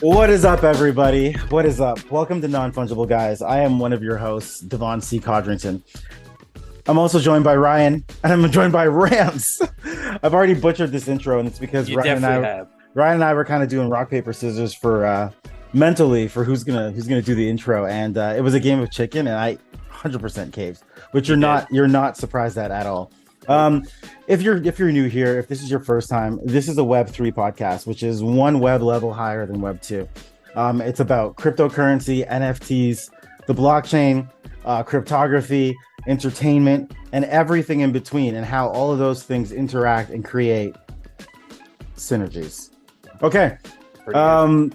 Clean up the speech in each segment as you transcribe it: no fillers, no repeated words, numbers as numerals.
What is up, everybody? What is up? Welcome to Non-Fungible Guys. I am one of your hosts, Devon C. Codrington. I'm also joined by Ryan, and I'm joined by Ramz. I've already butchered this intro, and it's because Ryan and I were kind of doing rock, paper, scissors for mentally for who's gonna do the intro, and it was a game of chicken, and I 100% caved, which you're not surprised at all. If you're new here, if this is your first time, this is a Web3 podcast, which is one web level higher than Web2. It's about cryptocurrency, NFTs, the blockchain, cryptography, entertainment, and everything in between, and how all of those things interact and create synergies. Okay.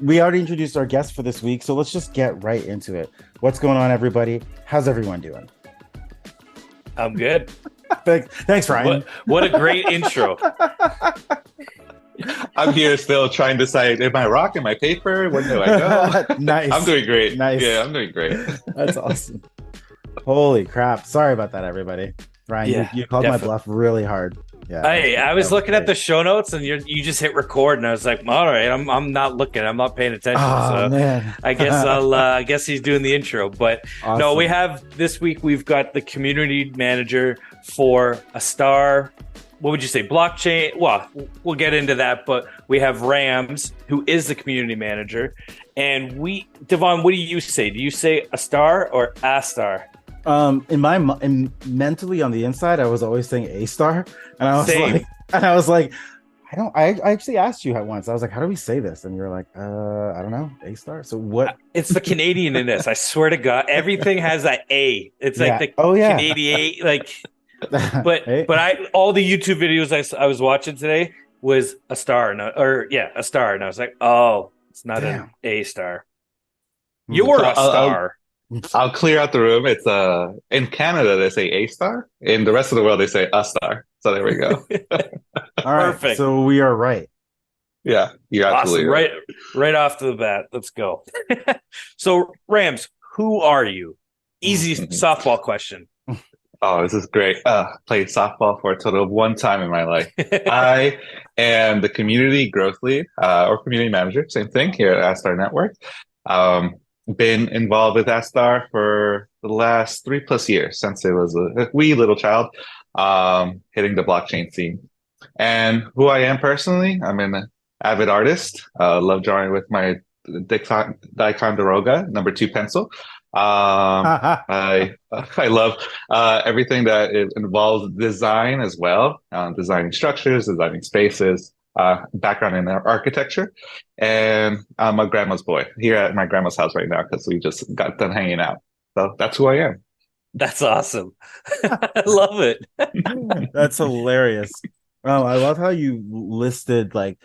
We already introduced our guest for this week, so let's just get right into it. What's going on, everybody? How's everyone doing? I'm good. Thanks, Ryan. What a great intro. I'm here still trying to decide, am I rock? Am I paper? When do I go? Nice. I'm doing great. Nice. Yeah, I'm doing great. That's awesome. Holy crap. Sorry about that, everybody. Ryan, you called my bluff really hard. Yeah. I was looking at the show notes and you just hit record and I was like, all right, I'm not looking. I'm not paying attention. Oh, man. I guess he's doing the intro. But awesome. No, we have this week, we've got the community manager for Astar. What would you say? Blockchain? Well, we'll get into that, but we have Ramz, who is the community manager. And Devon, what do you say? Do you say Astar or Astar? In mentally on the inside, I was always saying A-star, and I was like, I actually asked you once. I was like, how do we say this? And you're like, I don't know, A-star. So what? It's the Canadian in this. I swear to God, everything has that A. It's like the Canadian, like. But all the YouTube videos I was watching today was a star, a star, and I was like, oh, it's not an A-star. You're a star. I'll clear out the room. It's in Canada they say A-star. In the rest of the world they say Astar. So there we go. All right, perfect. So we are right. Yeah, you're absolutely right. Right off the bat. Let's go. So Ramz, who are you? Easy softball question. Oh, this is great. Played softball for a total of one time in my life. I am the community growth lead or community manager, same thing here at Astar Network. Been involved with Astar for the last 3+ years since it was a wee little child, hitting the blockchain scene. And who I am personally, I'm an avid artist. Love drawing with my Ticonderoga #2 pencil. I love everything that it involves design as well, designing structures, designing spaces, background in architecture, and I'm a grandma's boy here at my grandma's house right now because we just got done hanging out. So that's who I am. That's awesome. I love it. That's hilarious. Oh, I love how you listed like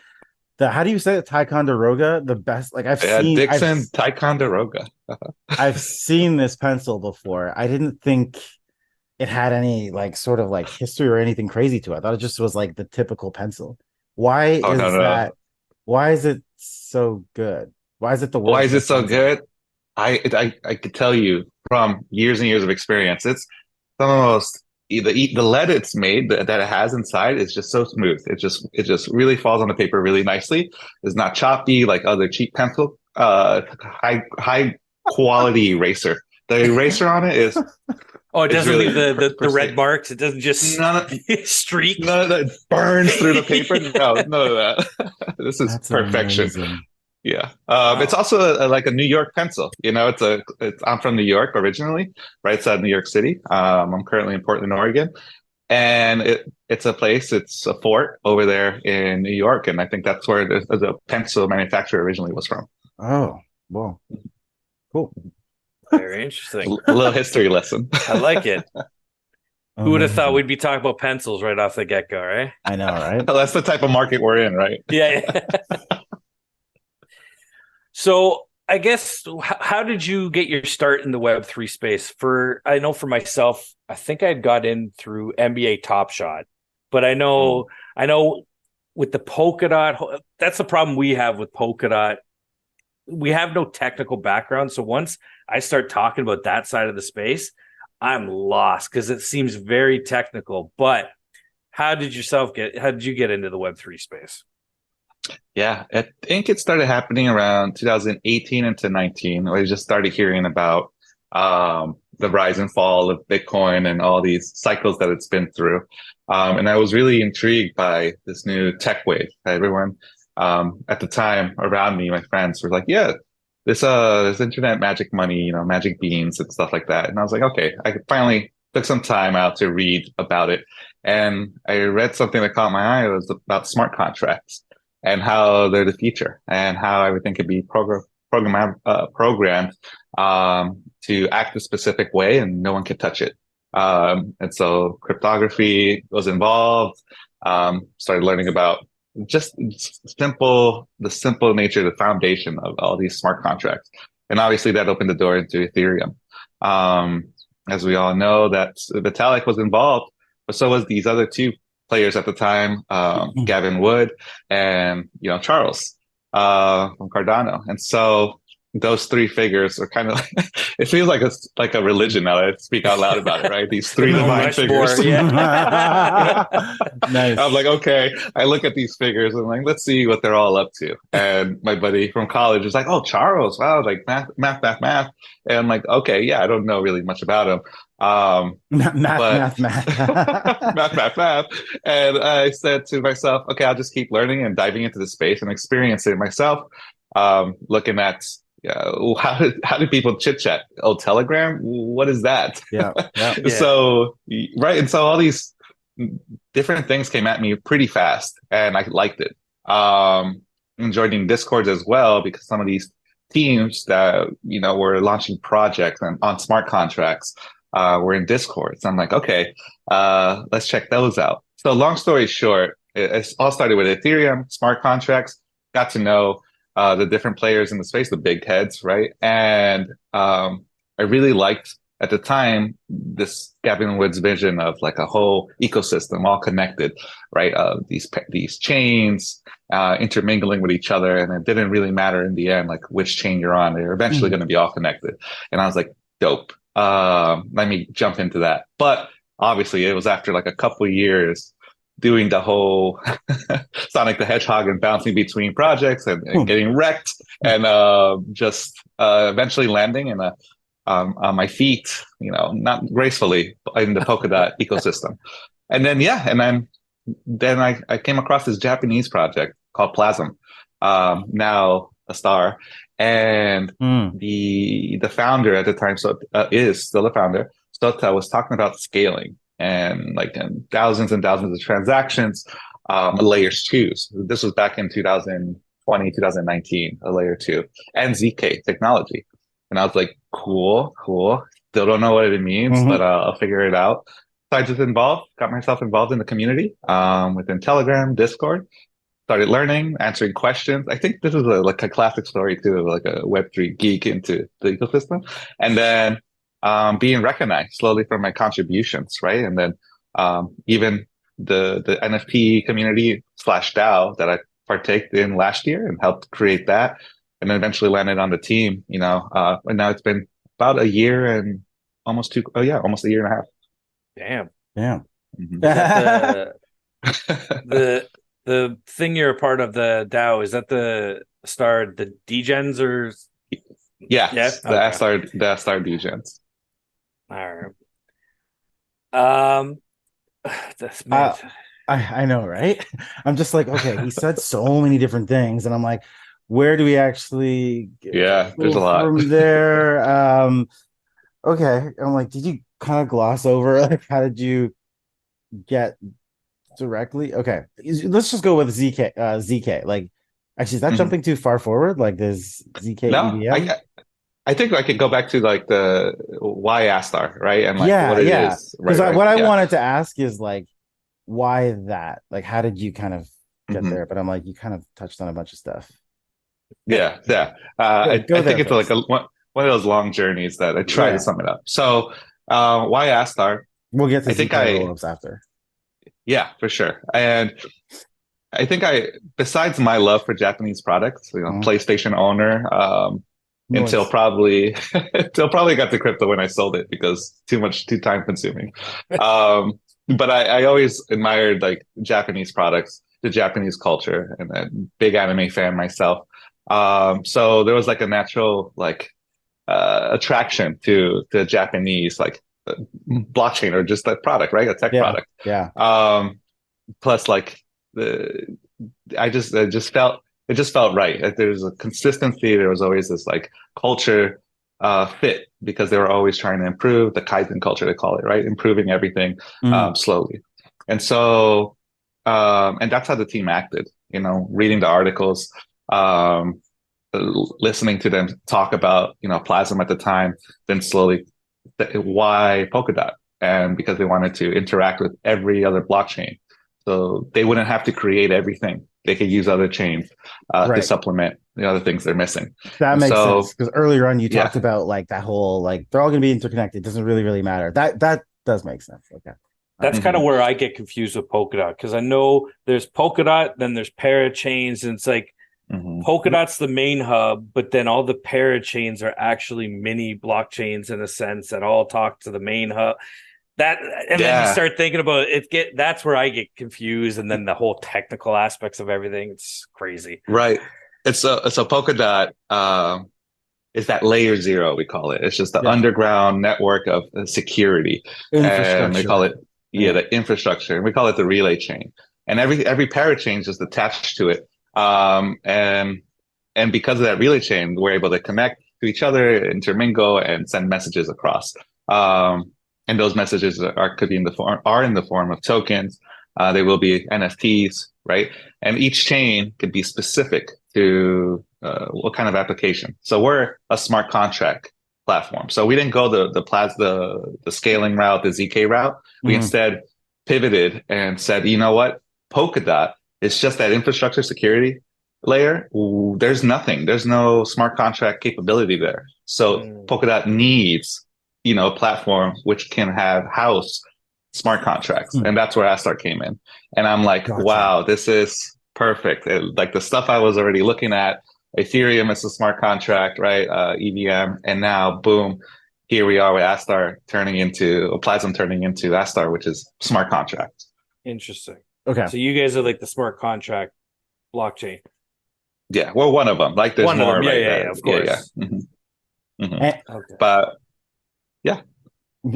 how do you say it? Ticonderoga, the best. Like Ticonderoga. I've seen this pencil before. I didn't think it had any like sort of like history or anything crazy to it. I thought it just was like the typical pencil. Why is that? Why is it so good? Why is it the worst? Why is it so good? I could tell you from years and years of experience. It's the most the lead it's made that it has inside is just so smooth. It just really falls on the paper really nicely. It's not choppy like other cheap pencil. High quality eraser. The eraser on it is. Oh, it doesn't leave the red marks. It doesn't just streak. None of that burns through the paper. No, none of that. This is perfection. Amazing. Yeah. It's also like a New York pencil. You know, I'm from New York originally, right outside New York City. I'm currently in Portland, Oregon. And it's a fort over there in New York. And I think that's where the pencil manufacturer originally was from. Oh, well, cool. Very interesting. A little history lesson. I like it. Who would have thought we'd be talking about pencils right off the get-go, right? I know, right? That's the type of market we're in, right? Yeah. So I guess, how did you get your start in the Web3 space? I know for myself, I think I got in through NBA Top Shot, but I know with the Polkadot, that's the problem we have with Polkadot. We have no technical background. So once I start talking about that side of the space, I'm lost because it seems very technical. But how did you get into the Web3 space? Yeah, I think it started happening around 2018 into 19. I just started hearing about the rise and fall of Bitcoin and all these cycles that it's been through. And I was really intrigued by this new tech wave. Everyone at the time around me, my friends were like, yeah, this internet magic money, magic beans and stuff like that. And I was like, okay, I finally took some time out to read about it. And I read something that caught my eye. It was about smart contracts and how they're the future and how everything could be programmed to act a specific way and no one could touch it. And so cryptography was involved. Started learning about just the simple nature, the foundation of all these smart contracts. And obviously that opened the door into Ethereum. As we all know, that Vitalik was involved, but so was these other two players at the time, Gavin Wood and Charles from Cardano. And so those three figures are kind of like, it feels like a religion now that I speak out loud about it, right? These three divine figures. Nice. I'm like, okay, I look at these figures and I'm like, let's see what they're all up to. And my buddy from college was like, oh, Charles, wow, like math. And I'm like, okay, yeah, I don't know really much about him. Math. Math. And I said to myself, okay, I'll just keep learning and diving into the space and experiencing it myself. Looking at how do people chit chat? Oh, Telegram? What is that? Yeah. So, right. And so all these different things came at me pretty fast and I liked it. Joining Discords as well, because some of these teams that, were launching projects and on smart contracts, were in Discord. So I'm like, okay, let's check those out. So long story short, it all started with Ethereum, smart contracts, got to know the different players in the space, the big heads, right? And I really liked at the time this Gavin Wood's vision of like a whole ecosystem all connected, right? These chains intermingling with each other, and it didn't really matter in the end like which chain you're on. They're eventually going to be all connected. And I was like, dope. Let me jump into that. But obviously it was after like a couple of years doing the whole Sonic the Hedgehog and bouncing between projects and getting wrecked and just eventually landing in on my feet, not gracefully in the Polkadot ecosystem. And then, then I came across this Japanese project called Plasm, now Astar. And the founder at the time, is still the founder, Sota, was talking about scaling and thousands and thousands of transactions, layers twos. This was back in 2020, 2019, a layer two, and ZK technology. And I was like, cool. Still don't know what it means, but I'll figure it out. So I just got myself involved in the community within Telegram, Discord. Started learning, answering questions. I think this is a classic story too, of like a Web3 geek into the ecosystem. And then being recognized slowly for my contributions, right? And then even the NFT community / DAO that I partaked in last year and helped create that, and then eventually landed on the team, and now it's been about a year and almost a year and a half. Damn. Mm-hmm. The thing you're a part of, the DAO, is that the degens or? Yeah, Okay. the Astar degens. All right. That's mad. I know, right? I'm just like, okay, he said so many different things, and I'm like, where do we actually there's a lot from there? Okay. I'm like, did you kind of gloss over like how did you get directly? Okay, let's just go with ZK. Like, actually, is that jumping too far forward? Like, there's ZK EVM? I think I could go back to like the why Astar, right? And like what it is. Because what I wanted to ask is like, why that? Like, how did you kind of get there? But I'm like, you kind of touched on a bunch of stuff. Yeah. I think it's like one of those long journeys that I try to sum it up. So, why Astar? We'll get to ZK roll-ups after. Yeah, for sure. And I think besides my love for Japanese products, PlayStation owner, until probably got to crypto when I sold it because too time consuming. But I always admired like Japanese products the Japanese culture and a big anime fan myself. So there was like a natural like attraction to the Japanese like blockchain or just a product, right? A tech Yeah. product. Yeah. Plus like the I just felt it just felt right. Like there's a consistency. There was always this like culture fit because they were always trying to improve the Kaizen culture, they call it, right? Improving everything slowly. And so and that's how the team acted, you know, reading the articles, listening to them talk about, you know, Plasm at the time, then slowly why Polkadot? And because they wanted to interact with every other blockchain. So they wouldn't have to create everything. They could use other chains to supplement the other things they're missing. That makes sense. Because earlier on you talked about like that whole, like they're all going to be interconnected. It doesn't really matter. That does make sense. Okay. That's kind of where I get confused with Polkadot, because I know there's Polkadot, then there's parachains, and it's like Polkadot's the main hub, but then all the parachains are actually mini blockchains in a sense that all talk to the main hub. Then you start thinking about it. That's where I get confused, and then the whole technical aspects of everything. It's crazy, right? It's a Polkadot is that layer zero, we call it. It's just the underground network of security, and we call it the infrastructure, and we call it the relay chain. And every parachain is just attached to it, and because of that relay chain, we're able to connect to each other, intermingle, and send messages across. And those messages could be in the form of tokens. They will be NFTs, right? And each chain could be specific to what kind of application. So we're a smart contract platform. So we didn't go the scaling route, the ZK route. We instead pivoted and said, you know what, Polkadot is just that infrastructure security layer. There's nothing. There's no smart contract capability there. So Polkadot needs, you know, a platform which can house smart contracts. And that's where Astar came in. And I'm like, wow, this is perfect. Like the stuff I was already looking at, Ethereum is a smart contract, right? EVM. And now, boom, here we are with Astar Plasm turning into Astar, which is smart contracts. Interesting. Okay. So you guys are like the smart contract blockchain. Yeah, well, one of them. Like there's one more. Of them. Yeah, of course. Okay. But yeah.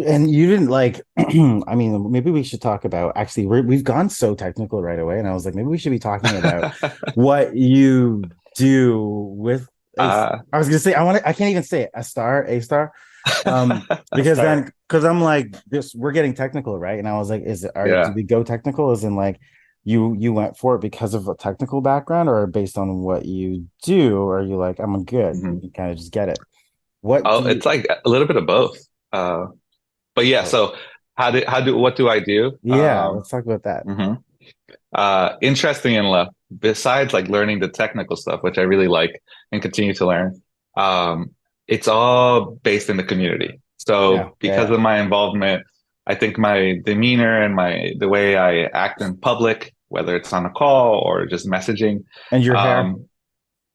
And you didn't like, I mean, maybe we should talk about, actually, we've gone so technical right away. And I was like, maybe we should be talking about what you do with, I was going to say, I can't even say it, Astar, because I'm like, we're getting technical, right? And I was like, do we go technical? As in like, you went for it because of a technical background or based on what you do? Or are you like, I'm good. You kind of just get it. It's like a little bit of both. But yeah, so what do I do? Yeah, let's talk about that. Interesting enough, besides like learning the technical stuff, which I really like and continue to learn, it's all based in the community. So because of my involvement, I think my demeanor and the way I act in public, whether it's on a call or just messaging, and your hair.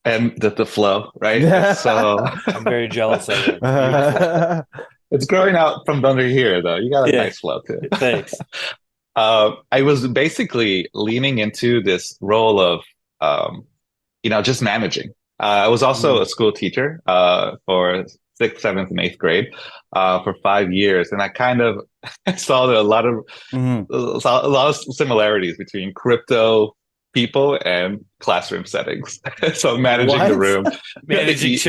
And the flow, right? So I'm very jealous of it. It's growing out from under here, though. You got a nice flow too. Thanks. I was basically leaning into this role of, just managing. I was also a school teacher for 6th, 7th, and 8th grade for 5 years, and I kind of saw a lot of similarities between crypto people and classroom settings. So managing the room, managing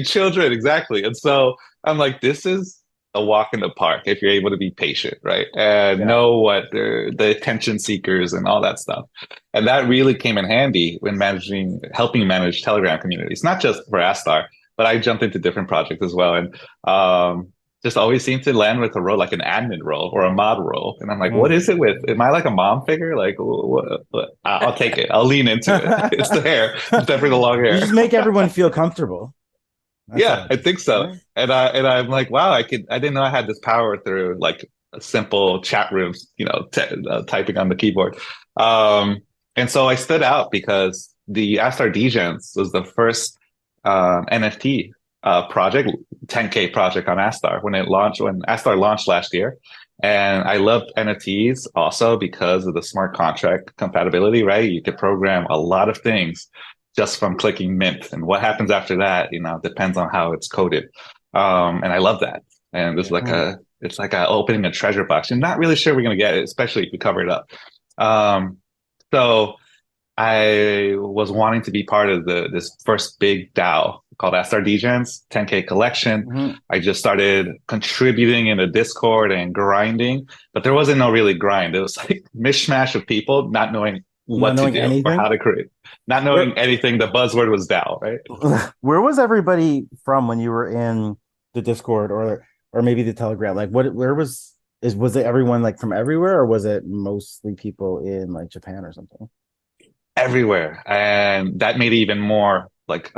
children, exactly. And so I'm like, this is a walk in the park if you're able to be patient, right? And know what the attention seekers and all that stuff. And that really came in handy when helping manage Telegram communities, not just for Astar, but I jumped into different projects as well. And just always seemed to land with a role like an admin role or a mod role. And I'm like, what is it am I like a mom figure? Like, what? I'll take it. I'll lean into it. It's the hair. It's definitely the long hair. You just make everyone feel comfortable. I think so. Right? And I'm like, wow, I didn't know I had this power through like simple chat rooms, typing on the keyboard. And so I stood out because the Astar Degens was the first NFT project, 10K project on Astar when Astar launched last year. And I love NFTs also because of the smart contract compatibility, right? You could program a lot of things just from clicking mint. And what happens after that, depends on how it's coded. And I love that. And this is like it's like opening a treasure box. You're not really sure we're going to get it, especially if you cover it up. So I was wanting to be part of this first big DAO called Astar Degens 10K collection. I just started contributing in the Discord and grinding, but there wasn't no really grind. It was like mishmash of people not knowing what to do or how to create, not knowing anything. The buzzword was DAO, right? Where was everybody from when you were in the Discord or maybe the Telegram? Like where was it everyone like from everywhere, or was it mostly people in like Japan or something? Everywhere, and that made it even more like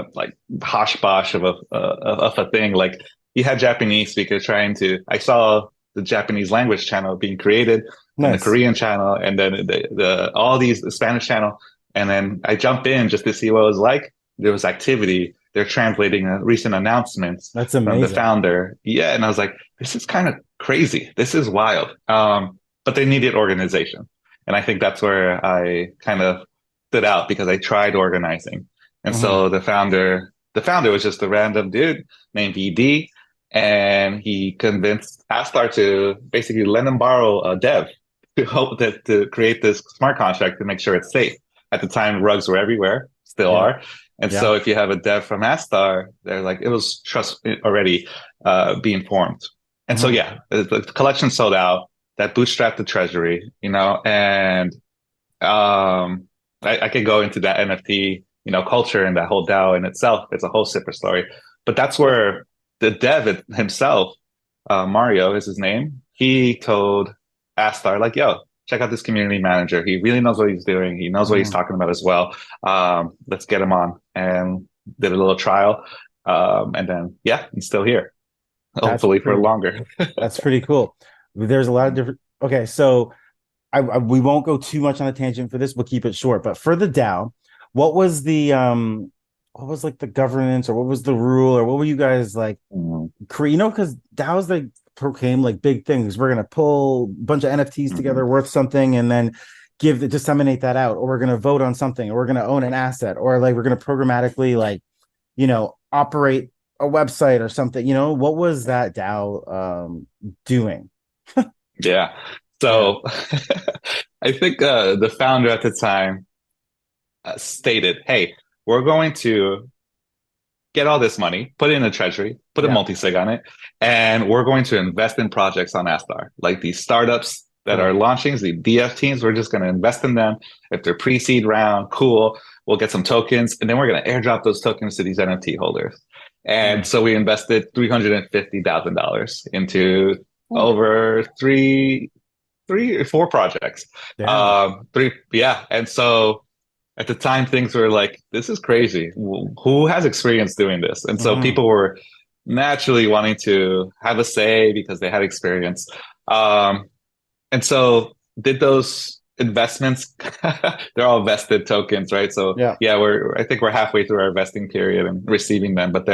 hosh bosh of a thing. Like you had Japanese speakers trying to. I saw the Japanese language channel being created, and the Korean channel, and then the Spanish channel, and then I jumped in just to see what it was like. There was activity. They're translating recent announcements That's amazing. From the founder. Yeah, and I was like, this is kind of crazy. This is wild. But they needed organization, and I think that's where I kind of stood out because I tried organizing. And so the founder was just a random dude named ED, and he convinced Astar to basically lend and borrow a dev to create this smart contract to make sure it's safe. At the time, rugs were everywhere, still are. And so if you have a dev from Astar, they're like, it was trust already being formed. And so, the collection sold out, that bootstrapped the treasury, and I could go into that NFT, culture and that whole DAO in itself. It's a whole separate story. But that's where the dev himself, Mario is his name. He told Astar, like, yo, check out this community manager. He really knows what he's doing. He knows what he's talking about as well. Let's get him on. And did a little trial. And then, he's still here. Hopefully for longer. That's pretty cool. There's a lot of different. Okay, so we won't go too much on a tangent for this. We'll keep it short. But for the DAO, what was the like the governance, or what was the rule, or what were you guys like? Because DAOs like proclaim like big things. We're gonna pull a bunch of NFTs together worth something, and then disseminate that out, or we're gonna vote on something, or we're gonna own an asset, or like we're gonna programmatically like operate a website or something. What was that DAO doing? Yeah. So I think the founder at the time stated, hey, we're going to get all this money, put it in a treasury, put a multi-sig on it, and we're going to invest in projects on Astar. Like these startups that are launching, the DF teams, we're just going to invest in them. If they're pre-seed round, cool. We'll get some tokens, and then we're going to airdrop those tokens to these NFT holders. And so we invested $350,000 into over three or four projects. And so at the time things were like, this is crazy. Who has experience doing this? And so people were naturally wanting to have a say because they had experience. And so did those investments, they're all vested tokens, right? So I think we're halfway through our vesting period and receiving them, but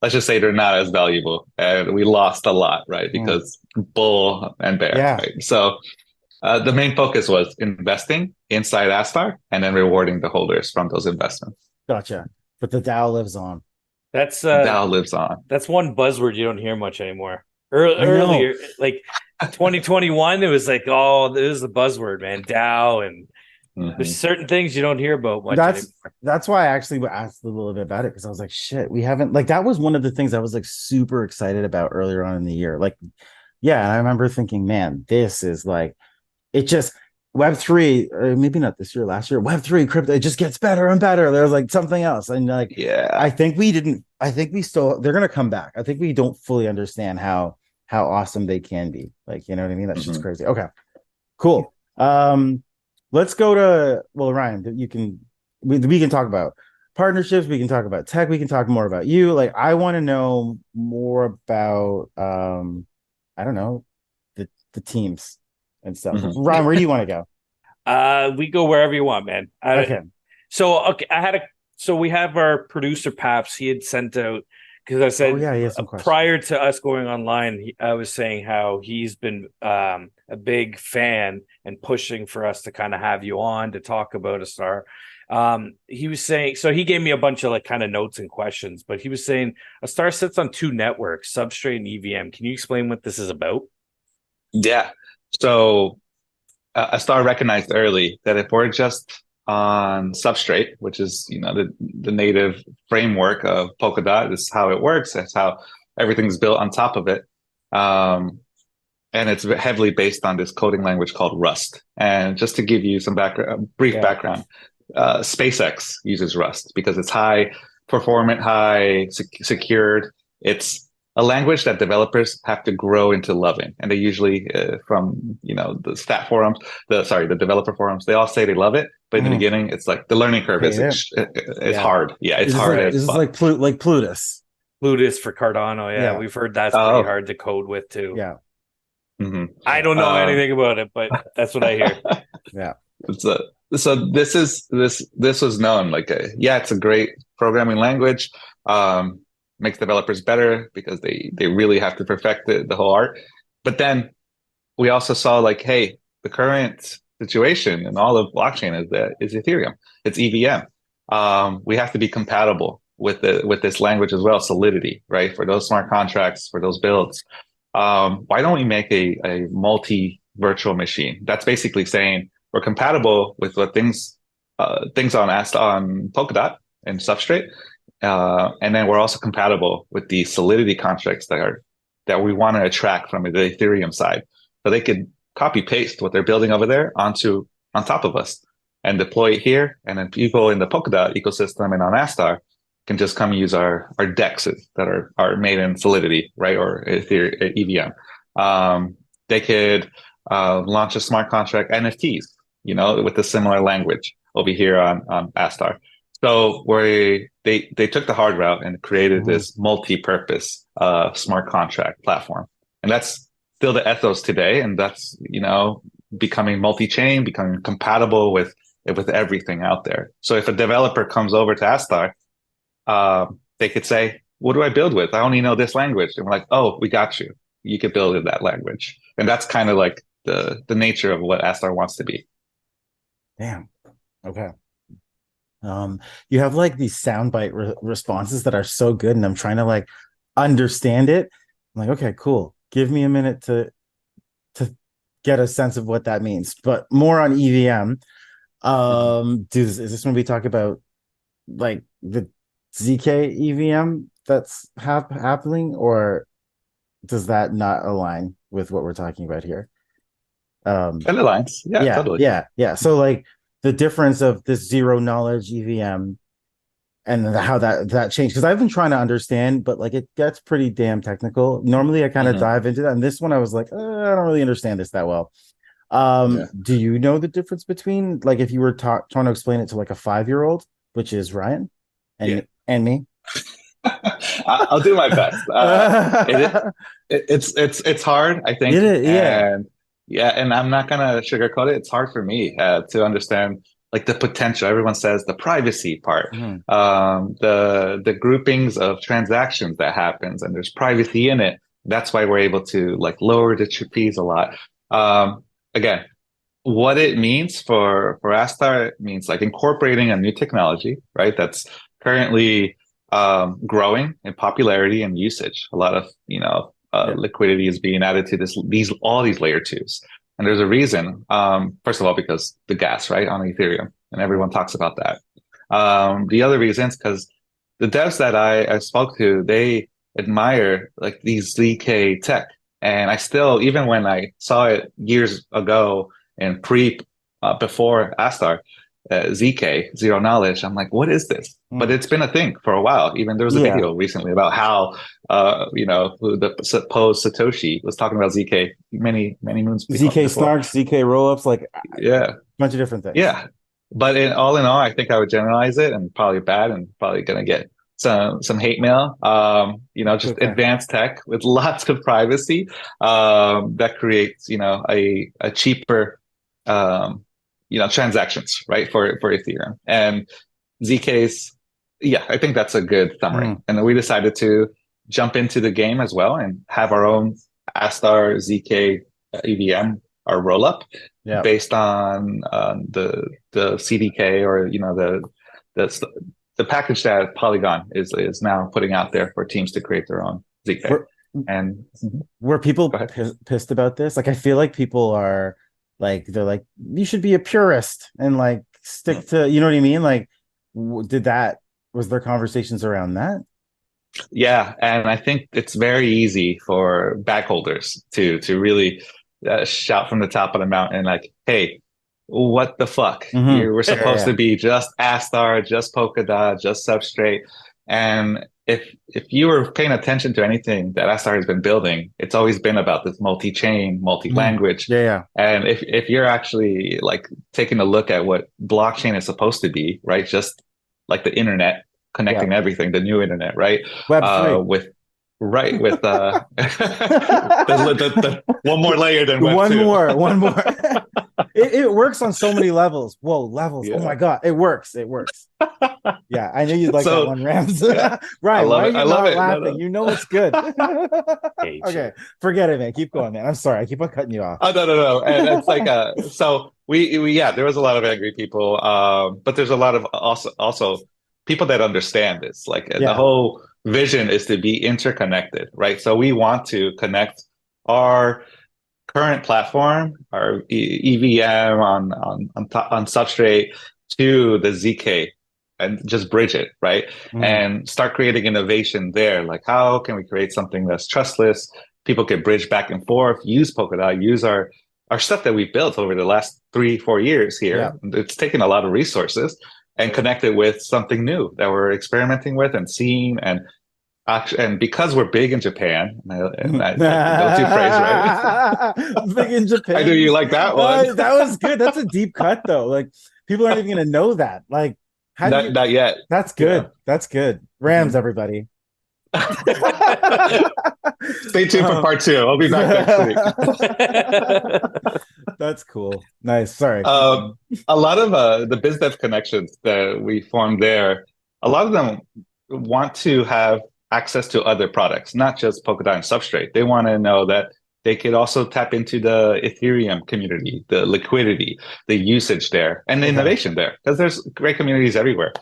let's just say they're not as valuable, and we lost a lot, right? Because bull and bear, right? So the main focus was investing inside Astar and then rewarding the holders from those investments. Gotcha. But the DAO lives on. DAO lives on. That's one buzzword you don't hear much anymore. Earlier, like 2021, it was like, oh, this is the buzzword, man. DAO, and there's certain things you don't hear about much anymore. That's why I actually asked a little bit about it, because I was like, shit, we haven't, like, that was one of the things I was like super excited about earlier on in the year. Like, and I remember thinking, man, this is like, it just, Web3, or maybe not this year, last year, Web3 crypto, it just gets better and better. There was like something else. And like, I think we still, they're going to come back. I think we don't fully understand how awesome they can be. Like, you know what I mean? That shit's crazy. Okay, cool. Let's go to, Ryan, we can talk about partnerships. We can talk about tech. We can talk more about you. Like, I want to know more about, I don't know, the teams and stuff. Ryan, where do you want to go? We go wherever you want, man. Okay. So we have our producer Paps. He had sent out because I Oh said yeah, he has some questions. prior to us going online, I was saying how he's been a big fan and pushing for us to kind of have you on to talk about Astar. He was saying, so he gave me a bunch of like kind of notes and questions, but he was saying Astar sits on two networks, Substrate and EVM. Can you explain what this is about? Yeah. So Astar recognized early that if we're just on Substrate, which is the native framework of Polkadot, this is how it works. That's how everything's built on top of it. And it's heavily based on this coding language called Rust. And just to give you some brief background, SpaceX uses Rust because it's high performant, secured. It's a language that developers have to grow into loving, and they usually from the stat forums, the developer forums, they all say they love it, but in the beginning, it's like the learning curve is hard. Yeah, it's hard as this fuck. is like Plutus. Plutus for Cardano. Yeah, we've heard that's pretty hard to code with too. Yeah. Mm-hmm. I don't know anything about it, but that's what I hear. Yeah. So this was known like it's a great programming language. Makes developers better because they really have to perfect the whole art. But then we also saw like, hey, the current situation in all of blockchain is Ethereum. It's EVM. We have to be compatible with this language as well, Solidity, right? For those smart contracts, for those builds. Why don't we make a multi-virtual machine? That's basically saying we're compatible with what things on Polkadot and Substrate. And then we're also compatible with the Solidity contracts that we want to attract from the Ethereum side. So they could copy paste what they're building over there on top of us and deploy it here. And then people in the Polkadot ecosystem and on Astar can just come use our DEXs that are made in Solidity, right? Or EVM. They could launch a smart contract NFTs, with a similar language over here on Astar. So they took the hard route and created this multi-purpose smart contract platform, and that's still the ethos today. And that's becoming multi-chain, becoming compatible with everything out there. So if a developer comes over to Astar, they could say, "What do I build with? I only know this language," and we're like, "Oh, we got you. You could build in that language." And that's kind of like the nature of what Astar wants to be. Damn. Okay. You have like these soundbite responses that are so good, and I'm trying to like understand it. I'm like, okay, cool. Give me a minute to get a sense of what that means. But more on EVM. Is this when we talk about like the ZK EVM that's happening, or does that not align with what we're talking about here? It aligns. Yeah, totally. Yeah. So like the difference of this zero knowledge EVM and how that changed, because I've been trying to understand, but like it gets pretty damn technical. Normally I kind of dive into that, and this one I was like, I don't really understand this that well. Do you know the difference between, like, if you were trying to explain it to like a 5-year-old, which is Ryan and me? I'll do my best. It's hard, I think. And I'm not gonna sugarcoat it. It's hard for me to understand like the potential. Everyone says the privacy part, the groupings of transactions that happens, and there's privacy in it. That's why we're able to like lower the fees a lot. Again, what it means for Astar, it means like incorporating a new technology, right? That's currently growing in popularity and usage. A lot of liquidity is being added to all these layer twos, and there's a reason. First of all, because the gas, right, on Ethereum, and everyone talks about that. The other reason is because the devs that I spoke to, they admire like these ZK tech. And I still, even when I saw it years ago and before Astar, ZK, zero knowledge, I'm like, what is this? But it's been a thing for a while. Even there was a video recently about how, the supposed Satoshi was talking about ZK many moons before. ZK snarks, ZK rollups, like a bunch of different things. Yeah. But all in all, I think I would generalize it, and probably bad, and probably going to get some hate mail, just advanced tech with lots of privacy, that creates, a cheaper, transactions, right, for Ethereum. And ZK's Yeah, I think that's a good summary. And then we decided to jump into the game as well and have our own Astar ZK EVM, our rollup, Yeah. based on the CDK, or the the package that Polygon is now putting out there for teams to create their own ZK. And were people pissed about this? Like, I feel like people are like, they're like, you should be a purist and like stick to, you know what I mean? Like, was there conversations around that? Yeah, and I think it's very easy for backholders to really shout from the top of the mountain, like, "Hey, what the fuck? We're supposed to be just Astar, just Polkadot, just Substrate." And if you were paying attention to anything that Astar has been building, it's always been about this multi-chain, multi-language. And if you're actually like taking a look at what blockchain is supposed to be, right? Just like the internet connecting everything, the new internet, right? Web3. With the one more layer than Web 2. One more. It works on so many levels. Whoa, levels! Yeah. Oh my god, it works. Yeah, I knew you'd like that one, Ramz. Ryan, why are you not laughing? No. You know it's good. Okay, forget it, man. Keep going, man. I'm sorry, I keep on cutting you off. Oh, no. And it's like so we there was a lot of angry people, but there's a lot of also people that understand this. Like the whole vision is to be interconnected, right? So we want to connect our current platform, our EVM on Substrate, to the ZK, and just bridge it, right? And start creating innovation there. Like, how can we create something that's trustless? People can bridge back and forth, use Polkadot, use our stuff that we built over the last 3-4 years here. Yeah. It's taken a lot of resources, and connect it with something new that we're experimenting with and seeing. And because we're big in Japan, and I go-to phrase, right? Big in Japan. I know you like that one. That was good. That's a deep cut, though. Like, people aren't even going to know that. Like, not yet. That's good. Yeah. That's good. Ramz, everybody. Stay tuned for part 2. I'll be back next week. That's cool. Nice. Sorry. A lot of the biz dev connections that we formed there, a lot of them want to have access to other products, not just Polkadot and Substrate. They want to know that they could also tap into the Ethereum community, the liquidity, the usage there, and the innovation there, because there's great communities everywhere.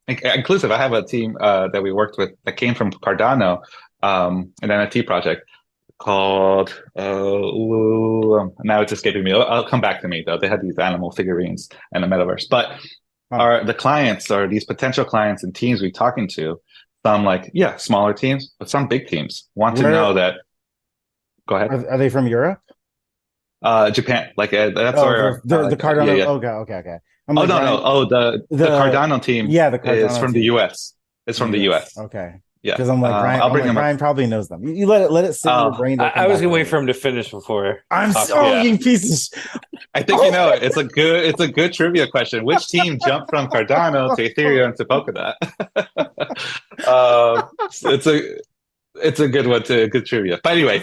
Inclusive, I have a team that we worked with that came from Cardano, an NFT project called, now it's escaping me. I'll come back to me, though. They had these animal figurines and the metaverse. But the clients, or these potential clients and teams we're talking to, some smaller teams, but some big teams want to know that. Go ahead. Are they from Europe? Japan. That's where the Cardano. Yeah. Okay. No. The Cardano team. Yeah, the Cardano is from the US. It's from the US. Okay. Yeah, because I'm like, Ryan, I'll bring him. Ryan probably knows them. You let it sit in your brain. I was gonna wait for him to finish before. You pieces. I think you know it. It's a good trivia question. Which team jumped from Cardano to Ethereum to Polkadot? It's a good one, to good trivia. But anyway,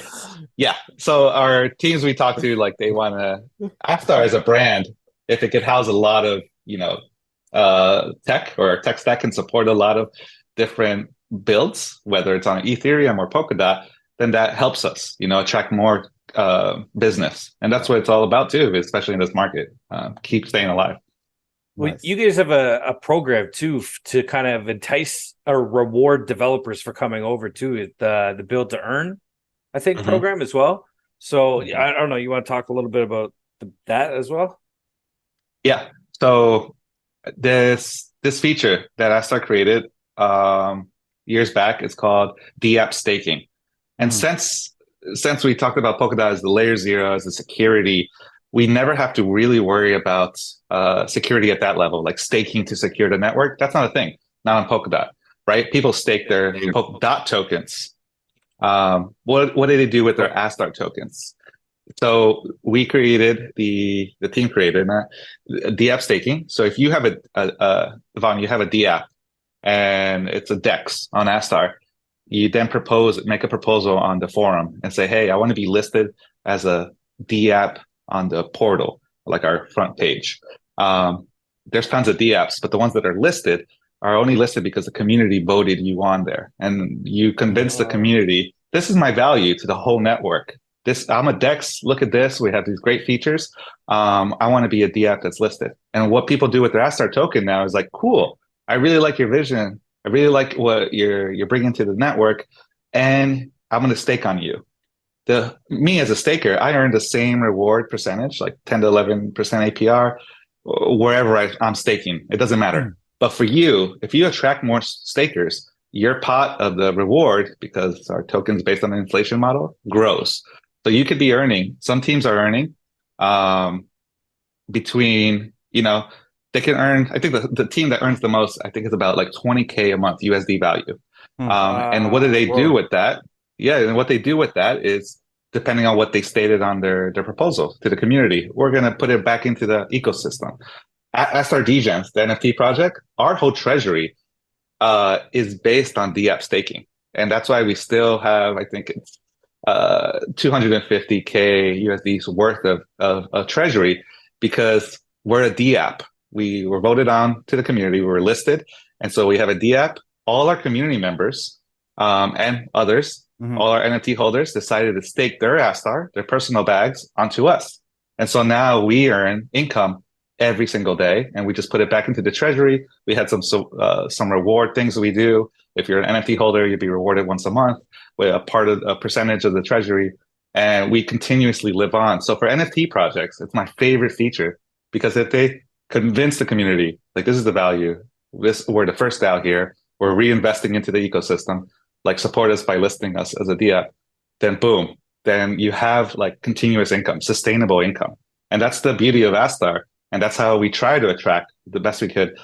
yeah. So our teams we talked to, like, they want to Astar as a brand, if it could house a lot of tech, or tech stack can support a lot of different builds, whether it's on Ethereum or Polkadot, then that helps us, attract more business. And that's what it's all about too, especially in this market. Keep staying alive. Well, nice. You guys have a program too to kind of entice or reward developers for coming over to the build to earn, I think, program as well. So I don't know, you want to talk a little bit about that as well? Yeah. So this feature that Astar created years back, it's called DApp staking. And since we talked about Polkadot as the layer 0, as the security, we never have to really worry about security at that level, like staking to secure the network. That's not a thing, not on Polkadot, right? People stake their Polkadot tokens. What do they do with their Astar tokens? So we created, the team created DApp staking. So if you have Devon, you have a DApp, and it's a DEX on Astar, you then make a proposal on the forum and say, hey, I want to be listed as a DApp on the portal, like our front page. There's tons of DApps, but the ones that are listed are only listed because the community voted you on there, and you convinced the community, this is my value to the whole network. This, I'm a DEX. Look at this. We have these great features. I want to be a DApp that's listed. And what people do with their Astar token now is like, cool. I really like your vision. I really like what you're bringing to the network, and I'm going to stake on you. Me as a staker, I earn the same reward percentage, like 10 to 11% APR, wherever I'm staking. It doesn't matter. But for you, if you attract more stakers, your pot of the reward, because our token's based on an inflation model, grows. So you could be earning, some teams are earning between, they can earn, I think the team that earns the most, I think is about like 20K a month USD value. And what do they do with that? Yeah, and what they do with that is, depending on what they stated on their proposal to the community, we're going to put it back into the ecosystem. Astar Degens, the NFT project, our whole treasury is based on DApp staking. And that's why we still have, I think it's 250K USD's worth of treasury, because we're a DApp. We were voted on to the community. We were listed. And so we have a DApp. All our community members and others, all our NFT holders decided to stake their Astar, their personal bags, onto us. And so now we earn income every single day, and we just put it back into the treasury. We had some reward things that we do. If you're an NFT holder, you'd be rewarded once a month with a percentage of the treasury, and we continuously live on. So for NFT projects, it's my favorite feature, because if they convince the community, like, this is the value, we're the first out here, we're reinvesting into the ecosystem, like, support us by listing us as a DApp, then boom, then you have like continuous income, sustainable income. And that's the beauty of Astar. And that's how we try to attract the best we could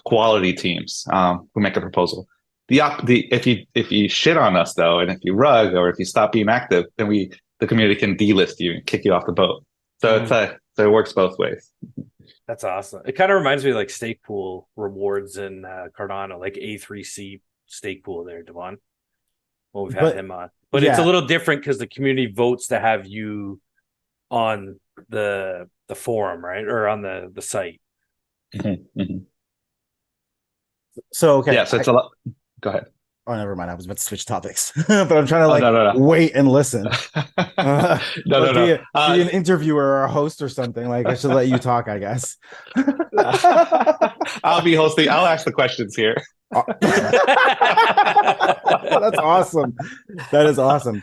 quality teams who make a proposal. If you shit on us though, and if you rug, or if you stop being active, then the community can delist you and kick you off the boat. So so it works both ways. That's awesome. It kind of reminds me of like stake pool rewards in Cardano, like A3C stake pool there, Devon. Well, we've had him on, but it's a little different because the community votes to have you on the forum, right, or on the site. So okay, yeah, so it's a lot. Go ahead. Oh, never mind. I was about to switch topics, but I'm trying to wait and listen. Be an interviewer or a host or something. Like, I should let you talk, I guess. I'll be hosting. I'll ask the questions here. That's awesome. That is awesome.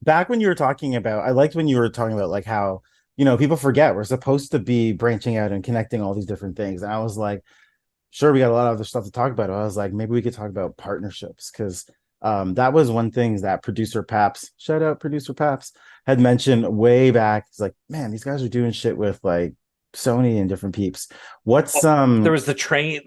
Back when you were talking about, I liked when you were talking about like how, people forget we're supposed to be branching out and connecting all these different things. And I was like, sure, we got a lot of other stuff to talk about. I was like, maybe we could talk about partnerships, because that was one thing that producer Paps, shout out producer Paps, had mentioned way back. It's like, man, these guys are doing shit with like Sony and different peeps. What's there was the train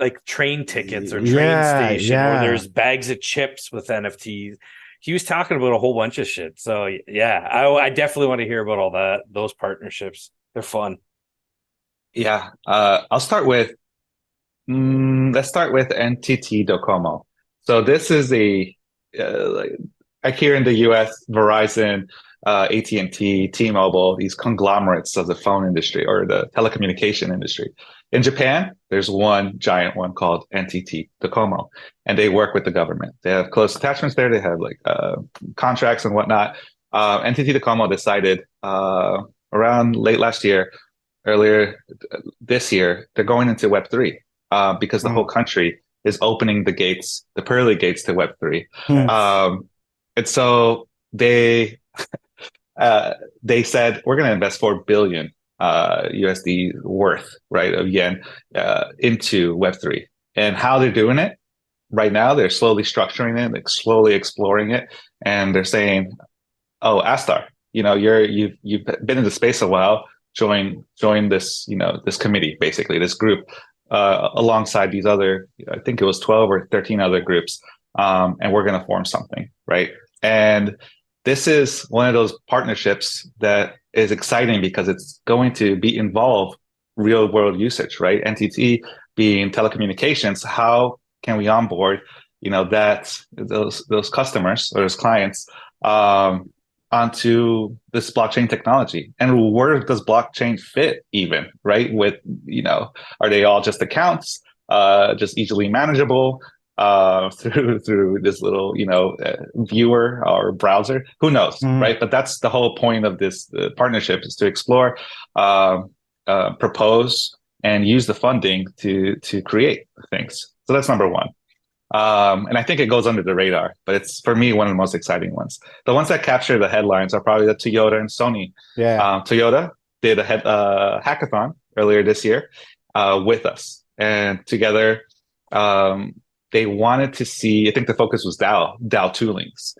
tickets or train station, or there's bags of chips with NFTs. He was talking about a whole bunch of shit. So yeah, I definitely want to hear about all those partnerships. They're fun. Yeah, I'll start with. Let's start with NTT Docomo. So this is like here in the US, Verizon, AT&T, T-Mobile, these conglomerates of the phone industry or the telecommunication industry. In Japan, there's one giant one called NTT Docomo, and they work with the government. They have close attachments there. They have like contracts and whatnot. NTT Docomo decided around late last year, earlier this year, they're going into Web3 because the whole country is opening the gates, the pearly gates to Web3. And so they said, we're going to invest 4 billion USD worth, right, of yen into Web3. And how they're doing it right now, they're slowly structuring it, like slowly exploring it. And they're saying, oh, Astar, you've been in the space a while, join this, this committee, basically, this group, alongside these other, I think it was 12 or 13 other groups. And we're going to form something, right? And this is one of those partnerships that is exciting because it's going to involve real world usage, right? NTT being telecommunications, how can we onboard, those customers or those clients onto this blockchain technology? And where does blockchain fit even, right? With, are they all just accounts? just easily manageable through this little viewer or browser. Who knows, right? But that's the whole point of this partnership, is to explore, propose, and use the funding to create things. So that's number one. And I think it goes under the radar, but it's, for me, one of the most exciting ones. The ones that capture the headlines are probably the Toyota and Sony. Toyota did a hackathon earlier this year with us, and together they wanted to see, I think the focus was DAO toolings,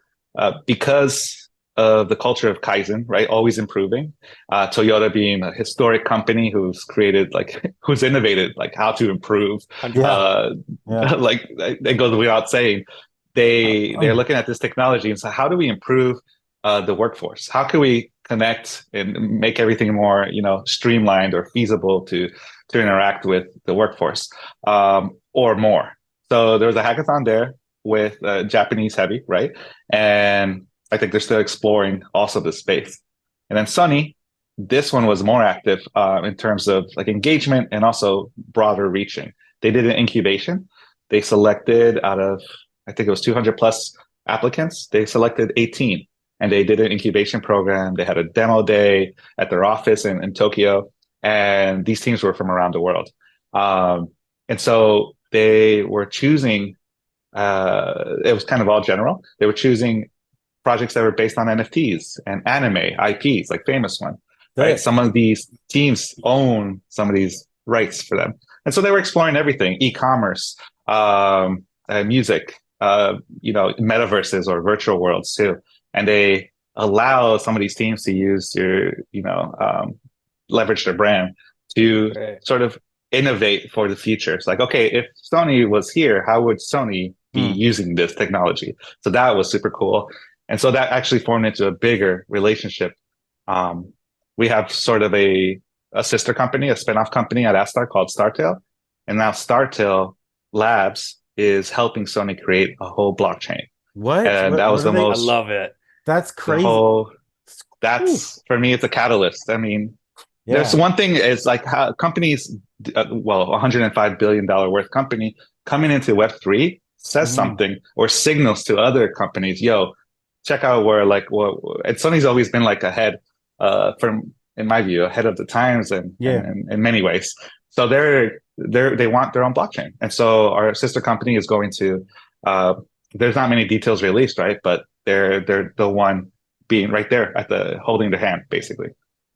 because of the culture of Kaizen, right? Always improving. Toyota being a historic company who's innovated, like how to improve. Like it goes without saying, they're looking at this technology and say, how do we improve the workforce? How can we connect and make everything more, streamlined or feasible to interact with the workforce, or more? So there was a hackathon there with Japanese heavy, right? And I think they're still exploring also the space. And then Sony, this one was more active in terms of like engagement and also broader reaching. They did an incubation. They selected, out of, I think it was 200 plus applicants, they selected 18, and they did an incubation program. They had a demo day at their office in Tokyo, and these teams were from around the world. And so they were choosing, it was kind of all general. They were choosing projects that were based on NFTs and anime IPs, like famous one, right? Some of these teams own some of these rights for them. And so they were exploring everything: e-commerce, music, metaverses or virtual worlds too. And they allow some of these teams to use leverage their brand to sort of innovate for the future. It's like, okay, if Sony was here, how would Sony be using this technology? So that was super cool. And so that actually formed into a bigger relationship. We have sort of a sister company, a spinoff company at Astar called Startail. And now Startail Labs is helping Sony create a whole blockchain. What? And that was the most... I love it. That's crazy. For me, it's a catalyst. I mean, there's one thing is like how companies, $105 billion worth company coming into Web3 says something or signals to other companies, yo, check out where and Sony's always been like ahead, in my view, ahead of the times and in many ways. So they want their own blockchain. And so our sister company is going to, there's not many details released, right? But they're the one being right there holding the hand, basically.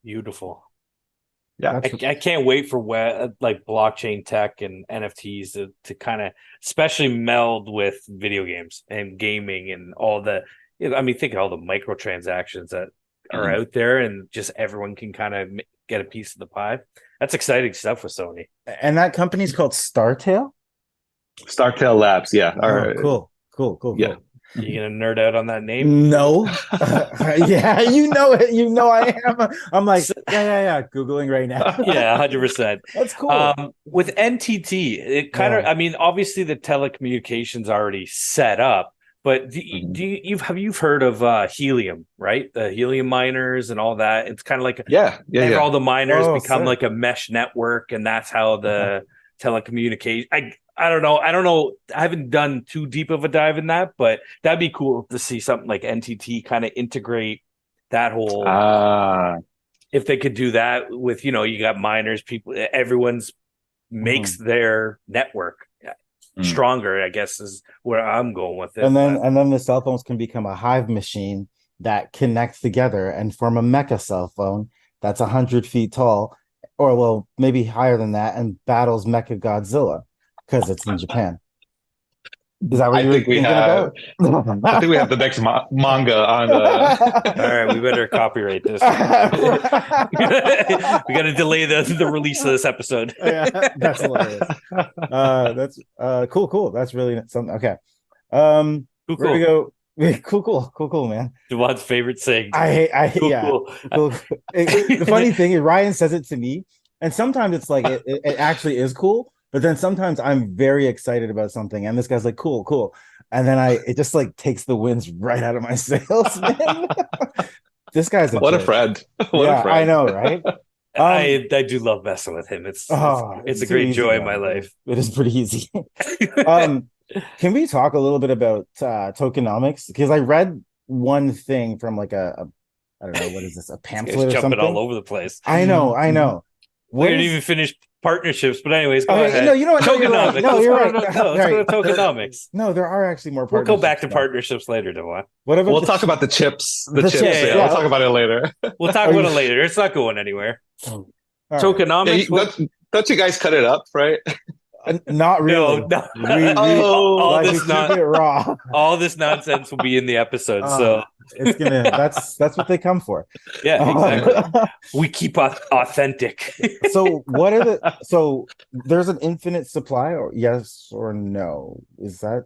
Beautiful. Yeah, I can't wait for like blockchain tech and NFTs to kind of especially meld with video games and gaming and all the. I mean, think of all the microtransactions that are out there, and just everyone can kind of get a piece of the pie. That's exciting stuff with Sony. And that company's called Startail? Startail Labs, yeah. Cool. Yeah. You gonna nerd out on that name? No. Yeah, you know it. You know I am. I'm like, yeah. Googling right now. Yeah, 100%. That's cool. With NTT, it kind of, I mean, obviously the telecommunications already set up, but have you heard of helium, right? The helium miners and all that. It's kind of like all the miners become like a mesh network, and that's how the telecommunication. I don't know. I haven't done too deep of a dive in that, but that'd be cool to see something like NTT kind of integrate that whole. If they could do that with, you got miners, people, everyone's makes their network stronger, I guess is where I'm going with it. And then the cell phones can become a hive machine that connects together and form a mecha cell phone that's 100 feet tall, or maybe higher than that, and battles Mecha Godzilla. Because it's in Japan. Is that what you're thinking about? I think we have the next manga on. All right, we better copyright this. We got to delay the release of this episode. Yeah, that's hilarious. That's cool. That's really something. Okay. Cool. Where we go? Cool, man. Devon's favorite thing. Cool. The funny thing is, Ryan says it to me, and sometimes it's like it actually is cool. But then sometimes I'm very excited about something, and this guy's like, cool. And then it just like takes the winds right out of my sails, man. This guy's what a friend. What a friend. I know, right? I do love messing with him. It's a too great easy, joy in though. my life. It is pretty easy. Um, can we talk a little bit about tokenomics? Because I read one thing from like I don't know, what is this, a This guy's pamphlet or jumping all something? over the place. I know. We What didn't is even finish partnerships, but anyways, go okay, ahead. no, you know what? No, you're right. Tokenomics. No, Let's you're go right. let's go to tokenomics. No, there are actually more We'll go back partnerships to now. partnerships later, Devon. What about We'll the talk about the chips. The The chips. chips, Yeah, yeah. we'll talk about it later. We'll talk Are about you- it later. It's not going anywhere. All right. Yeah, Tokenomics. don't you guys cut it up, right? Not really. No. Oh, all like, we this keep not it raw. all this nonsense will be in the episode. So It's gonna. That's what they come for. yeah, exactly. We keep authentic. So what are so there's an infinite supply, or yes or no? Is that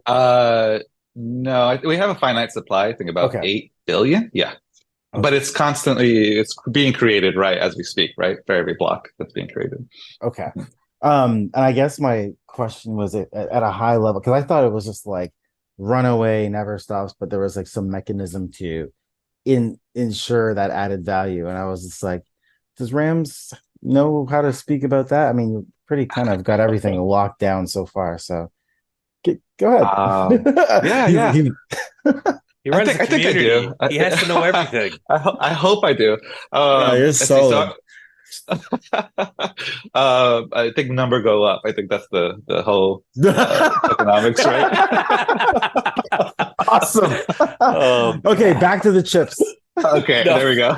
No, we have a finite supply. I think about okay? 8 billion. Yeah, but it's being created right as we speak, right? For every block that's being created. Okay. And I guess my question was at a high level, because I thought it was just like runaway never stops, but there was like some mechanism to ensure that added value. And I was just like, does Rams know how to speak about that? I mean, you pretty kind of got everything locked down so far. So go ahead. Yeah. He runs I the community. think I do. He has to know everything. I hope I do. You're let's see, solid. I think number go up. I think that's the whole economics, right? Awesome. Okay, back to the chips. Okay, No. there we go.